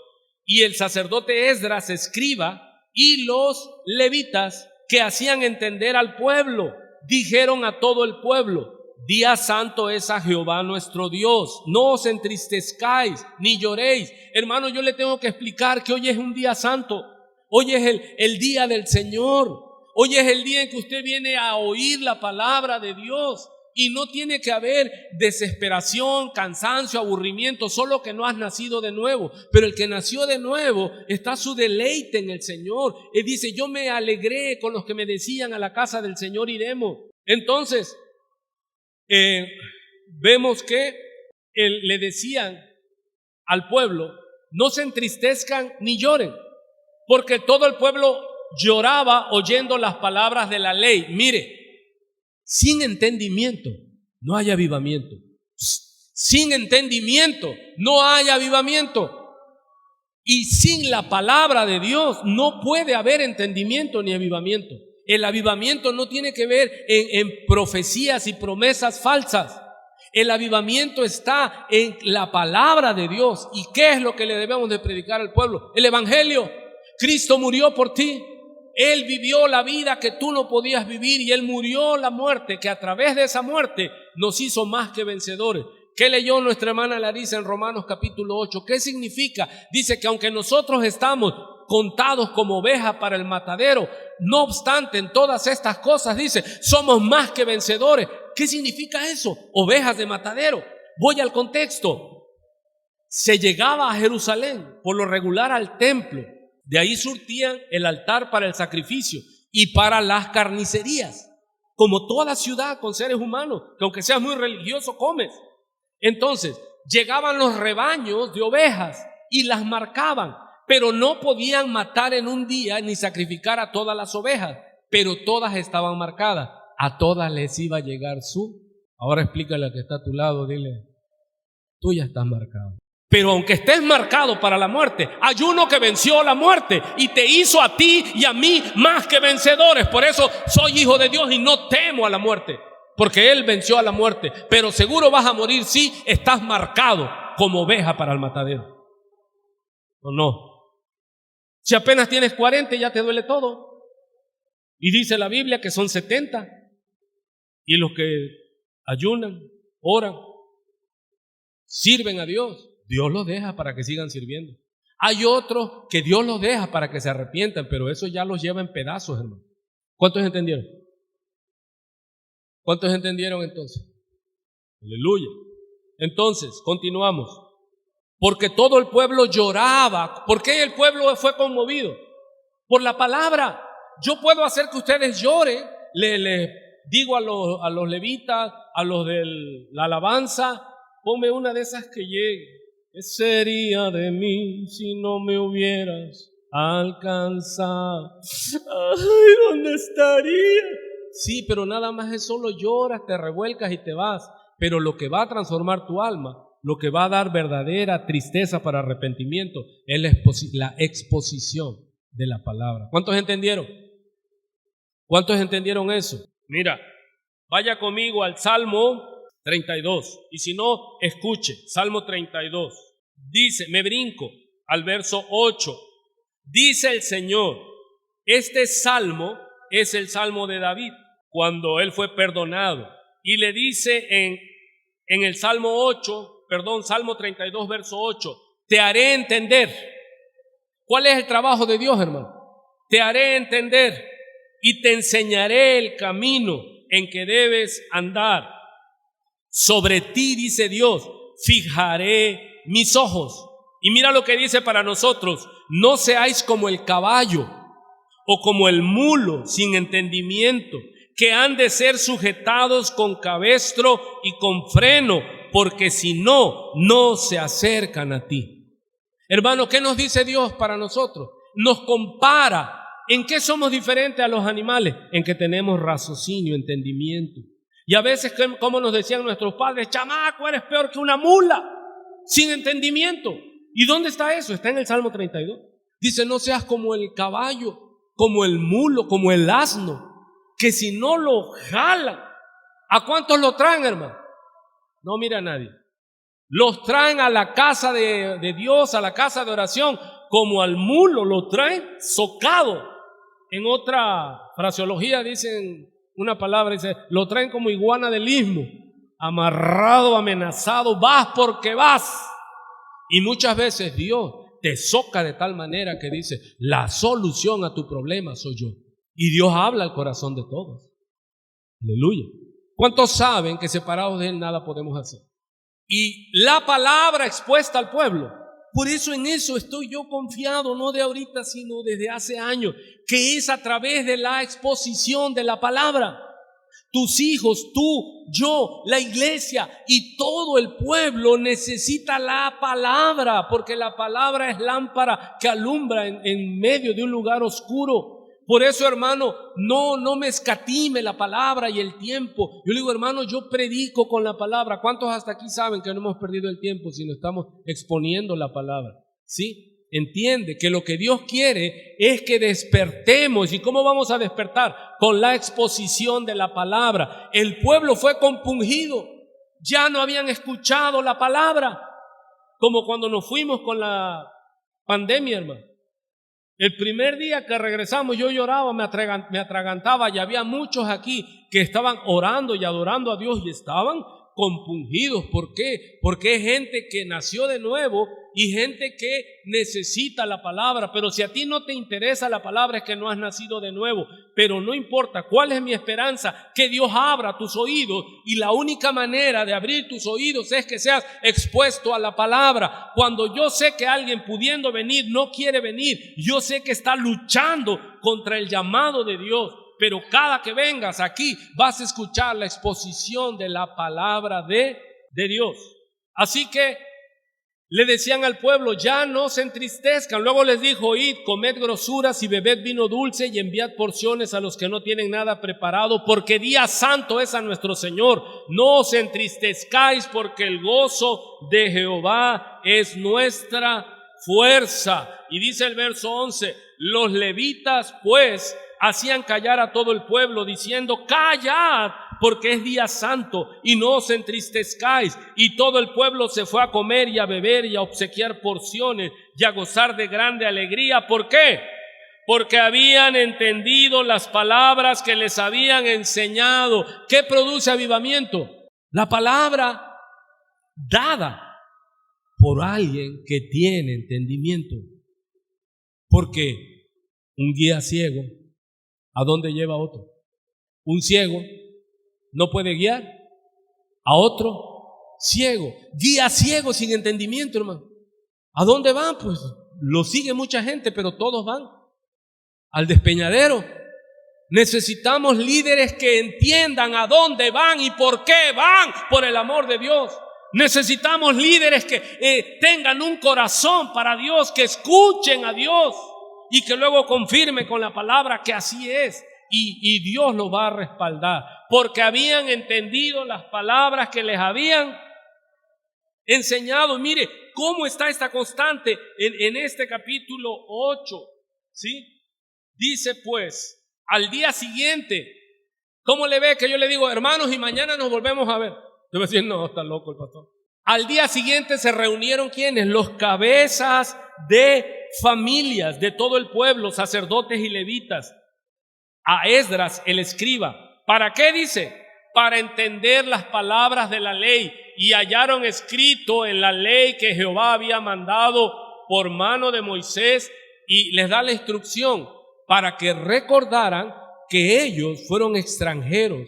Y el sacerdote Esdras escriba, y los levitas que hacían entender al pueblo, dijeron a todo el pueblo, día santo es a Jehová nuestro Dios, no os entristezcáis ni lloréis. Hermano, yo le tengo que explicar que hoy es un día santo, hoy es el día del Señor, hoy es el día en que usted viene a oír la palabra de Dios. Y no tiene que haber desesperación, cansancio, aburrimiento, solo que no has nacido de nuevo. Pero el que nació de nuevo está su deleite en el Señor. Él dice, yo me alegré con los que me decían, a la casa del Señor iremos. Entonces, vemos que le decían al pueblo, no se entristezcan ni lloren, porque todo el pueblo lloraba oyendo las palabras de la ley. Mire, sin entendimiento no hay avivamiento. Sin entendimiento no hay avivamiento. Y sin la palabra de Dios no puede haber entendimiento ni avivamiento. El avivamiento no tiene que ver en profecías y promesas falsas. El avivamiento está en la palabra de Dios. ¿Y qué es lo que le debemos de predicar al pueblo? El evangelio. Cristo murió por ti. Él vivió la vida que tú no podías vivir y Él murió la muerte, que a través de esa muerte nos hizo más que vencedores. ¿Qué leyó nuestra hermana Larisa en Romanos capítulo 8? ¿Qué significa? Dice que aunque nosotros estamos contados como ovejas para el matadero, no obstante en todas estas cosas, dice, somos más que vencedores. ¿Qué significa eso? Ovejas de matadero. Voy al contexto. Se llegaba a Jerusalén, por lo regular al templo. De ahí surtían el altar para el sacrificio y para las carnicerías, como toda ciudad con seres humanos, que aunque seas muy religioso comes. Entonces llegaban los rebaños de ovejas y las marcaban, pero no podían matar en un día ni sacrificar a todas las ovejas, pero todas estaban marcadas, a todas les iba a llegar su. Ahora explícale al que está a tu lado, dile, tú ya estás marcado. Pero aunque estés marcado para la muerte, hay uno que venció la muerte y te hizo a ti y a mí más que vencedores. Por eso soy hijo de Dios y no temo a la muerte, porque Él venció a la muerte. Pero seguro vas a morir si estás marcado como oveja para el matadero. ¿O no? Si apenas tienes 40 ya te duele todo. Y dice la Biblia que son 70. Y los que ayunan, oran, sirven a Dios, Dios los deja para que sigan sirviendo. Hay otros que Dios los deja para que se arrepientan, pero eso ya los lleva en pedazos, hermano. ¿Cuántos entendieron? ¿Cuántos entendieron entonces? Aleluya. Entonces, continuamos. Porque todo el pueblo lloraba. ¿Por qué el pueblo fue conmovido? Por la palabra. Yo puedo hacer que ustedes lloren. Le digo a los levitas, a los de la alabanza, Ponme una de esas que llegue. ¿Qué sería de mí si no me hubieras alcanzado? Ay, ¿dónde estaría? Sí, pero nada más es solo lloras, te revuelcas y te vas. Pero lo que va a transformar tu alma, lo que va a dar verdadera tristeza para arrepentimiento, es la exposición de la palabra. ¿Cuántos entendieron? ¿Cuántos entendieron eso? Mira, vaya conmigo al Salmo 32. Y si no, escuche, Salmo 32. Dice, me brinco al verso 8. Dice el Señor, este salmo es el salmo de David, cuando él fue perdonado. Y le dice en el Salmo 32, verso 8, te haré entender. ¿Cuál es el trabajo de Dios, hermano? Te haré entender y te enseñaré el camino en que debes andar. Sobre ti, dice Dios, fijaré mis ojos. Y mira lo que dice para nosotros, no seáis como el caballo o como el mulo sin entendimiento, que han de ser sujetados con cabestro y con freno, porque si no, no se acercan a ti. Hermano, ¿qué nos dice Dios para nosotros? Nos compara. ¿En qué somos diferentes a los animales? En que tenemos raciocinio, entendimiento. Y a veces, como nos decían nuestros padres, chamaco, eres peor que una mula, sin entendimiento. ¿Y dónde está eso? Está en el Salmo 32. Dice, no seas como el caballo, como el mulo, como el asno, que si no lo jalan, ¿a cuántos lo traen, hermano? No mira a nadie. Los traen a la casa de Dios, a la casa de oración, como al mulo lo traen socado. En otra fraseología dicen una palabra, dice, lo traen como iguana del istmo, amarrado, amenazado, vas porque vas. Y muchas veces Dios te soca de tal manera que dice, la solución a tu problema soy yo. Y Dios habla al corazón de todos. Aleluya. ¿Cuántos saben que separados de Él nada podemos hacer? Y la palabra expuesta al pueblo. Por eso en eso estoy yo confiado, no de ahorita, sino desde hace años, que es a través de la exposición de la palabra. Tus hijos, tú, yo, la iglesia y todo el pueblo necesita la palabra, porque la palabra es lámpara que alumbra en medio de un lugar oscuro. Por eso, hermano, no me escatime la palabra y el tiempo. Yo le digo, hermano, yo predico con la palabra. ¿Cuántos hasta aquí saben que no hemos perdido el tiempo sino estamos exponiendo la palabra? ¿Sí? Entiende que lo que Dios quiere es que despertemos. ¿Y cómo vamos a despertar? Con la exposición de la palabra. El pueblo fue compungido. Ya no habían escuchado la palabra. Como cuando nos fuimos con la pandemia, hermano. El primer día que regresamos yo lloraba, me atragantaba y había muchos aquí que estaban orando y adorando a Dios y estaban compungidos. ¿Por qué? Porque es gente que nació de nuevo y gente que necesita la palabra. Pero si a ti no te interesa la palabra es que no has nacido de nuevo. Pero no importa. ¿Cuál es mi esperanza? Que Dios abra tus oídos, y la única manera de abrir tus oídos es que seas expuesto a la palabra. Cuando yo sé que alguien pudiendo venir no quiere venir, yo sé que está luchando contra el llamado de Dios. Pero cada que vengas aquí vas a escuchar la exposición de la palabra de Dios. Así que le decían al pueblo, ya no se entristezcan. Luego les dijo, id, comed grosuras y bebed vino dulce y enviad porciones a los que no tienen nada preparado, porque día santo es a nuestro Señor. No os entristezcáis, porque el gozo de Jehová es nuestra fuerza. Y dice el verso 11, los levitas pues hacían callar a todo el pueblo diciendo, callad, porque es día santo y no os entristezcáis. Y todo el pueblo se fue a comer y a beber y a obsequiar porciones y a gozar de grande alegría. ¿Por qué? Porque habían entendido las palabras que les habían enseñado. ¿Qué produce avivamiento? La palabra dada por alguien que tiene entendimiento. Porque un guía ciego, ¿a dónde lleva a otro? Un ciego no puede guiar a otro ciego. Guía ciego sin entendimiento, hermano. ¿A dónde van? Pues lo sigue mucha gente, pero todos van al despeñadero. Necesitamos líderes que entiendan a dónde van y por qué van, por el amor de Dios. Necesitamos líderes que tengan un corazón para Dios, que escuchen a Dios y que luego confirme con la palabra que así es. Y Dios lo va a respaldar, porque habían entendido las palabras que les habían enseñado. Mire cómo está esta constante en este capítulo 8, ¿sí? Dice pues, al día siguiente, ¿cómo le ve que yo le digo, hermanos, y mañana nos volvemos a ver? Yo me decía, no, está loco el pastor. Al día siguiente se reunieron, ¿quiénes? Los cabezas de familias de todo el pueblo, sacerdotes y levitas, a Esdras el escriba. ¿Para qué dice? Para entender las palabras de la ley, y hallaron escrito en la ley que Jehová había mandado por mano de Moisés, y les da la instrucción para que recordaran que ellos fueron extranjeros,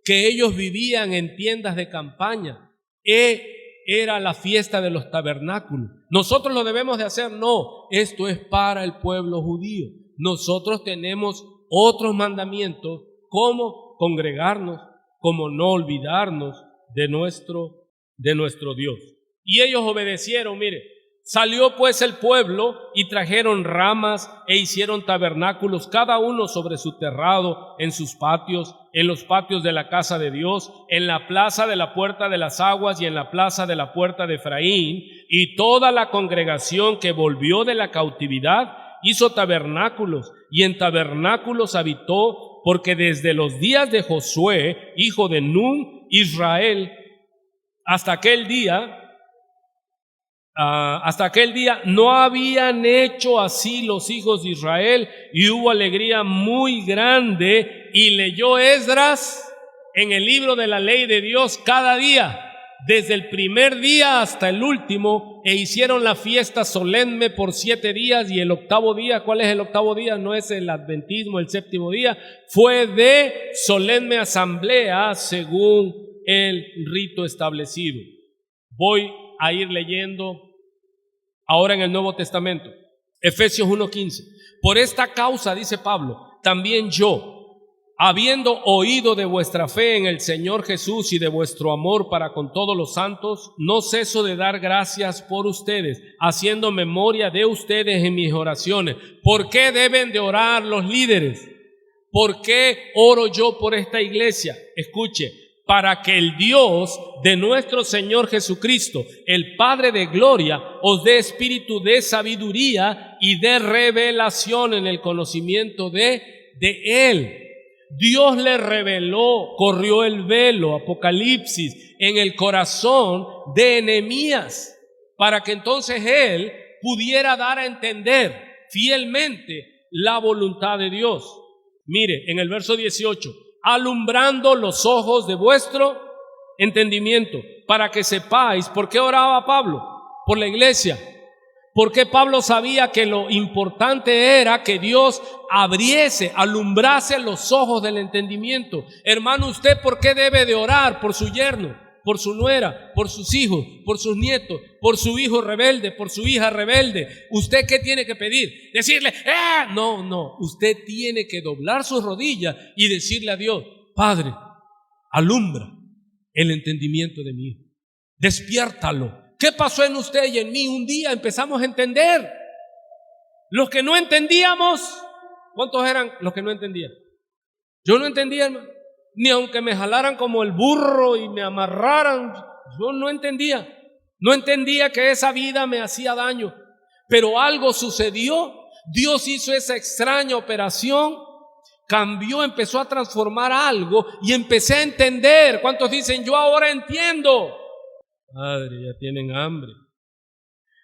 que ellos vivían en tiendas de campaña. Era la fiesta de los tabernáculos. ¿Nosotros lo debemos de hacer? No, esto es para el pueblo judío. Nosotros tenemos otros mandamientos, como congregarnos, como no olvidarnos de nuestro Dios. Y ellos obedecieron. Mire, salió pues el pueblo y trajeron ramas e hicieron tabernáculos, cada uno sobre su terrado, en sus patios, en los patios de la casa de Dios, en la plaza de la puerta de las aguas y en la plaza de la puerta de Efraín. Y toda la congregación que volvió de la cautividad hizo tabernáculos, y en tabernáculos habitó, porque desde los días de Josué, hijo de Nun, Israel, hasta aquel día no habían hecho así los hijos de Israel, y hubo alegría muy grande. Y leyó Esdras en el libro de la ley de Dios cada día, desde el primer día hasta el último, e hicieron la fiesta solemne por 7 días. Y el octavo día, ¿cuál es el octavo día? No es el adventismo, el séptimo día, fue de solemne asamblea según el rito establecido. Voy a ir leyendo ahora en el Nuevo Testamento, Efesios 1:15. Por esta causa, dice Pablo, también yo, habiendo oído de vuestra fe en el Señor Jesús y de vuestro amor para con todos los santos, no ceso de dar gracias por ustedes, haciendo memoria de ustedes en mis oraciones. ¿Por qué deben de orar los líderes? ¿Por qué oro yo por esta iglesia? Escuche, para que el Dios de nuestro Señor Jesucristo, el Padre de gloria, os dé espíritu de sabiduría y de revelación en el conocimiento de Él. Dios le reveló, corrió el velo, Apocalipsis, en el corazón de Nehemías, para que entonces él pudiera dar a entender fielmente la voluntad de Dios. Mire, en el verso 18, alumbrando los ojos de vuestro entendimiento, para que sepáis. ¿Por qué oraba Pablo? Por la iglesia. Porque Pablo sabía que lo importante era que Dios abriese, alumbrase los ojos del entendimiento. Hermano, ¿usted por qué debe de orar? Por su yerno, por su nuera, por sus hijos, por sus nietos, por su hijo rebelde, por su hija rebelde. ¿Usted qué tiene que pedir? Decirle, no, usted tiene que doblar sus rodillas y decirle a Dios, Padre, alumbra el entendimiento de mi hijo, despiértalo. ¿Qué pasó en usted y en mí? Un día empezamos a entender. Los que no entendíamos, ¿cuántos eran los que no entendían? Yo no entendía, hermano. Ni aunque me jalaran como el burro y me amarraran, yo no entendía. No entendía que esa vida me hacía daño. Pero algo sucedió. Dios hizo esa extraña operación, cambió, empezó a transformar algo y empecé a entender. ¿Cuántos dicen, yo ahora entiendo? Padre, ya tienen hambre.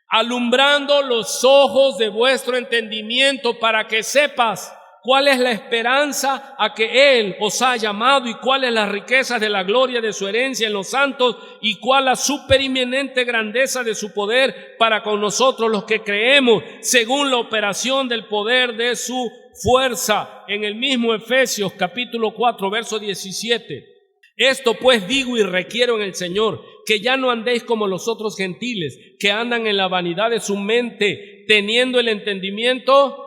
Alumbrando los ojos de vuestro entendimiento, para que sepas cuál es la esperanza a que Él os ha llamado, y cuáles las riquezas de la gloria de su herencia en los santos, y cuál la supereminente grandeza de su poder para con nosotros los que creemos, según la operación del poder de su fuerza. En el mismo Efesios capítulo 4 verso 17. Esto pues digo y requiero en el Señor, que ya no andéis como los otros gentiles, que andan en la vanidad de su mente, teniendo el entendimiento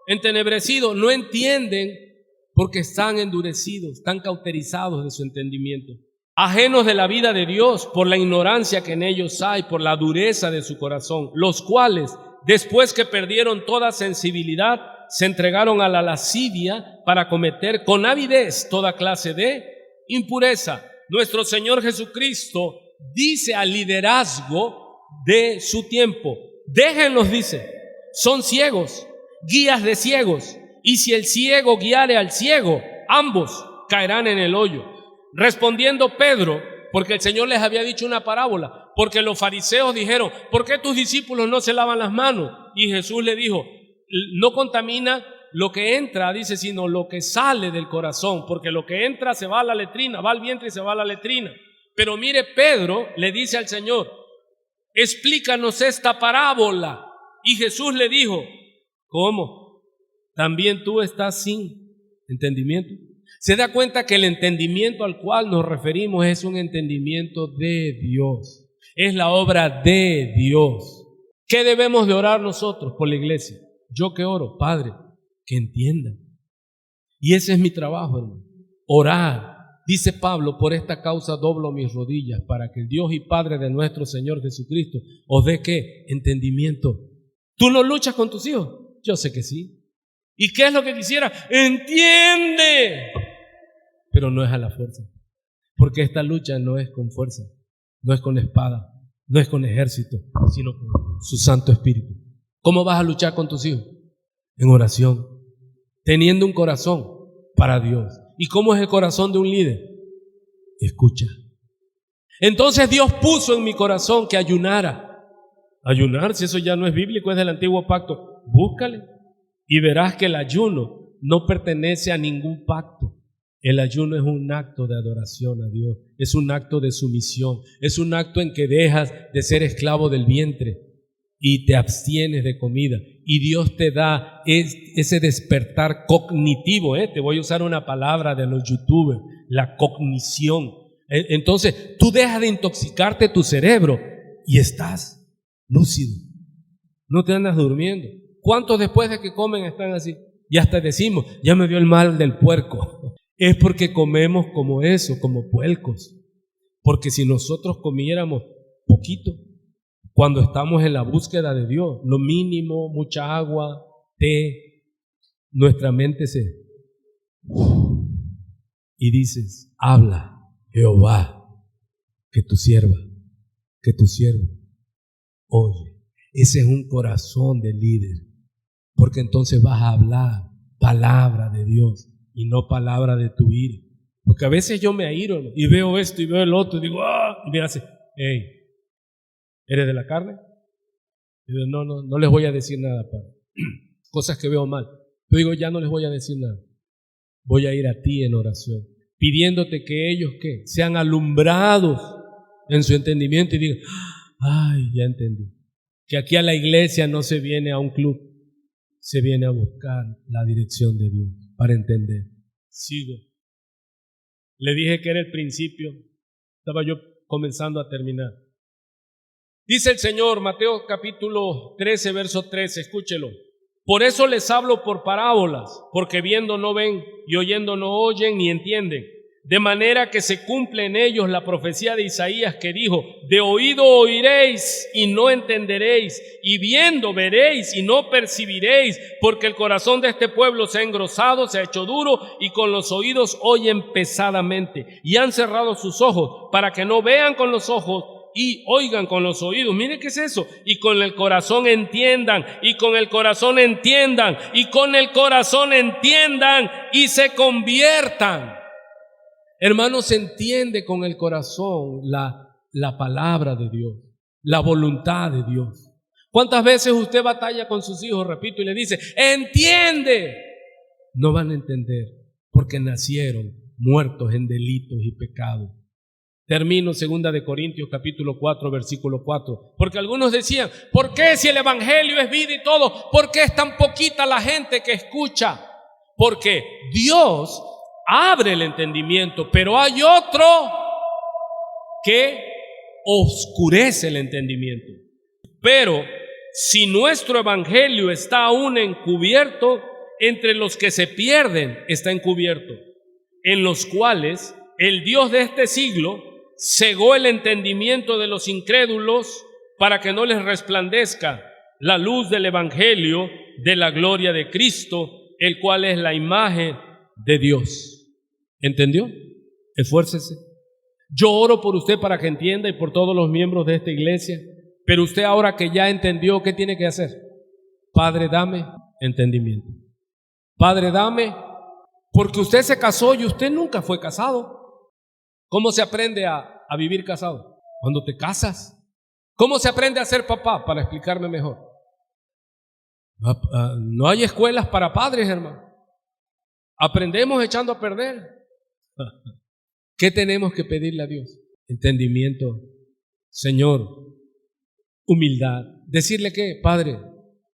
entenebrecido. No entienden porque están endurecidos, están cauterizados de su entendimiento. ajenos de la vida de Dios por la ignorancia que en ellos hay, por la dureza de su corazón, los cuales, después que perdieron toda sensibilidad, se entregaron a la lascivia para cometer con avidez toda clase de impureza. Nuestro Señor Jesucristo dice al liderazgo de su tiempo: déjenlos, dice, son ciegos, guías de ciegos, y si el ciego guiare al ciego, ambos caerán en el hoyo. Respondiendo Pedro, porque el Señor les había dicho una parábola, porque los fariseos dijeron: ¿por qué tus discípulos no se lavan las manos? Y Jesús le dijo: no contamina lo que entra, dice, sino lo que sale del corazón, porque lo que entra se va a la letrina, va al vientre y se va a la letrina. Pero mire, Pedro le dice al Señor: explícanos esta parábola. Y Jesús le dijo: ¿cómo? ¿También tú estás sin entendimiento? Se da cuenta que el entendimiento al cual nos referimos es un entendimiento de Dios, es la obra de Dios. ¿Qué debemos de orar nosotros por la iglesia? Yo que oro: Padre, que entiendan. Y ese es mi trabajo, hermano, orar. Dice Pablo: por esta causa doblo mis rodillas, para que el Dios y Padre de nuestro Señor Jesucristo os dé ¿qué? Entendimiento. ¿Tú no luchas con tus hijos? Yo sé que sí. ¿Y qué es lo que quisiera? ¡Entiende! Pero no es a la fuerza, porque esta lucha no es con fuerza, no es con espada, no es con ejército, sino con su Santo Espíritu. ¿Cómo vas a luchar con tus hijos? En oración, teniendo un corazón para Dios. ¿Y cómo es el corazón de un líder? Escucha. Entonces Dios puso en mi corazón que ayunara. Ayunar, si eso ya no es bíblico, es del antiguo pacto, búscale y verás que el ayuno no pertenece a ningún pacto. El ayuno es un acto de adoración a Dios, es un acto de sumisión, es un acto en que dejas de ser esclavo del vientre y te abstienes de comida, y Dios te da ese despertar cognitivo. Te voy a usar una palabra de los youtubers, la cognición. Entonces tú dejas de intoxicarte tu cerebro y estás lúcido, no te andas durmiendo. ¿Cuántos después de que comen están así? Y hasta decimos: ya me dio el mal del puerco. Es porque comemos como eso, como puercos. Porque si nosotros comiéramos poquito, cuando estamos en la búsqueda de Dios, lo mínimo, mucha agua, té, nuestra mente y dices: habla, Jehová, que tu siervo oye. Ese es un corazón de líder, porque entonces vas a hablar palabra de Dios y no palabra de tu ira. Porque a veces yo me airo y veo esto y veo el otro y digo: y me hace: hey, ¿eres de la carne? Y digo: no les voy a decir nada, Padre. Cosas que veo mal. Yo digo: ya no les voy a decir nada. Voy a ir a ti en oración, pidiéndote que ellos sean alumbrados en su entendimiento y digan: ay, ya entendí. Que aquí a la iglesia no se viene a un club, se viene a buscar la dirección de Dios para entender. Sigo. Le dije que era el principio, estaba yo comenzando a terminar. Dice el Señor, Mateo capítulo 13, verso 13, escúchelo: por eso les hablo por parábolas, porque viendo no ven y oyendo no oyen ni entienden. De manera que se cumple en ellos la profecía de Isaías, que dijo: de oído oiréis y no entenderéis, y viendo veréis y no percibiréis, porque el corazón de este pueblo se ha engrosado, se ha hecho duro, y con los oídos oyen pesadamente, y han cerrado sus ojos, para que no vean con los ojos y oigan con los oídos. Mire qué es eso. Y con el corazón entiendan, y con el corazón entiendan, y con el corazón entiendan, y se conviertan. Hermanos, se entiende con el corazón la palabra de Dios, la voluntad de Dios. ¿Cuántas veces usted batalla con sus hijos, repito, y le dice: entiende? No van a entender, porque nacieron muertos en delitos y pecados. Termino 2 de Corintios capítulo 4, versículo 4. Porque algunos decían: ¿por qué, si el evangelio es vida y todo, por qué es tan poquita la gente que escucha? Porque Dios abre el entendimiento, pero hay otro que oscurece el entendimiento. Pero si nuestro evangelio está aún encubierto, entre los que se pierden está encubierto, en los cuales el Dios de este siglo cegó el entendimiento de los incrédulos para que no les resplandezca la luz del evangelio de la gloria de Cristo, el cual es la imagen de Dios. ¿Entendió? Esfuércese. Yo oro por usted para que entienda y por todos los miembros de esta iglesia, pero usted ahora que ya entendió, ¿qué tiene que hacer? Padre, dame entendimiento. Padre, dame, porque usted se casó y usted nunca fue casado. ¿Cómo se aprende a vivir casado? Cuando te casas. ¿Cómo se aprende a ser papá? Para explicarme mejor. No hay escuelas para padres, hermano. Aprendemos echando a perder. ¿Qué tenemos que pedirle a Dios? Entendimiento, Señor, humildad. Decirle que, Padre,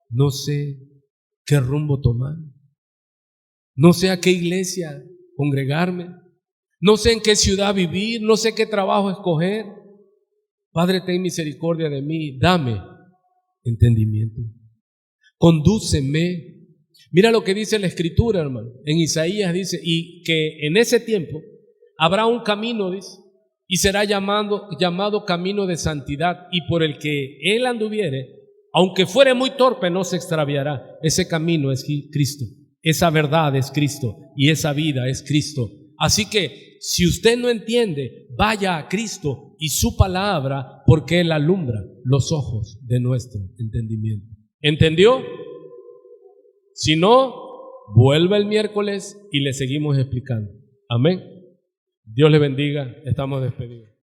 no sé qué rumbo tomar. No sé a qué iglesia congregarme. No sé en qué ciudad vivir. No sé qué trabajo escoger. Padre, ten misericordia de mí. Dame entendimiento. Condúceme. Mira lo que dice la Escritura, hermano. En Isaías dice, y que en ese tiempo habrá un camino, dice, y será llamado camino de santidad, y por el que él anduviere, aunque fuere muy torpe, no se extraviará. Ese camino es Cristo, esa verdad es Cristo, y esa vida es Cristo. Así que, si usted no entiende, vaya a Cristo y su palabra, porque Él alumbra los ojos de nuestro entendimiento. ¿Entendió? Si no, vuelva el miércoles y le seguimos explicando. Amén. Dios le bendiga. Estamos despedidos.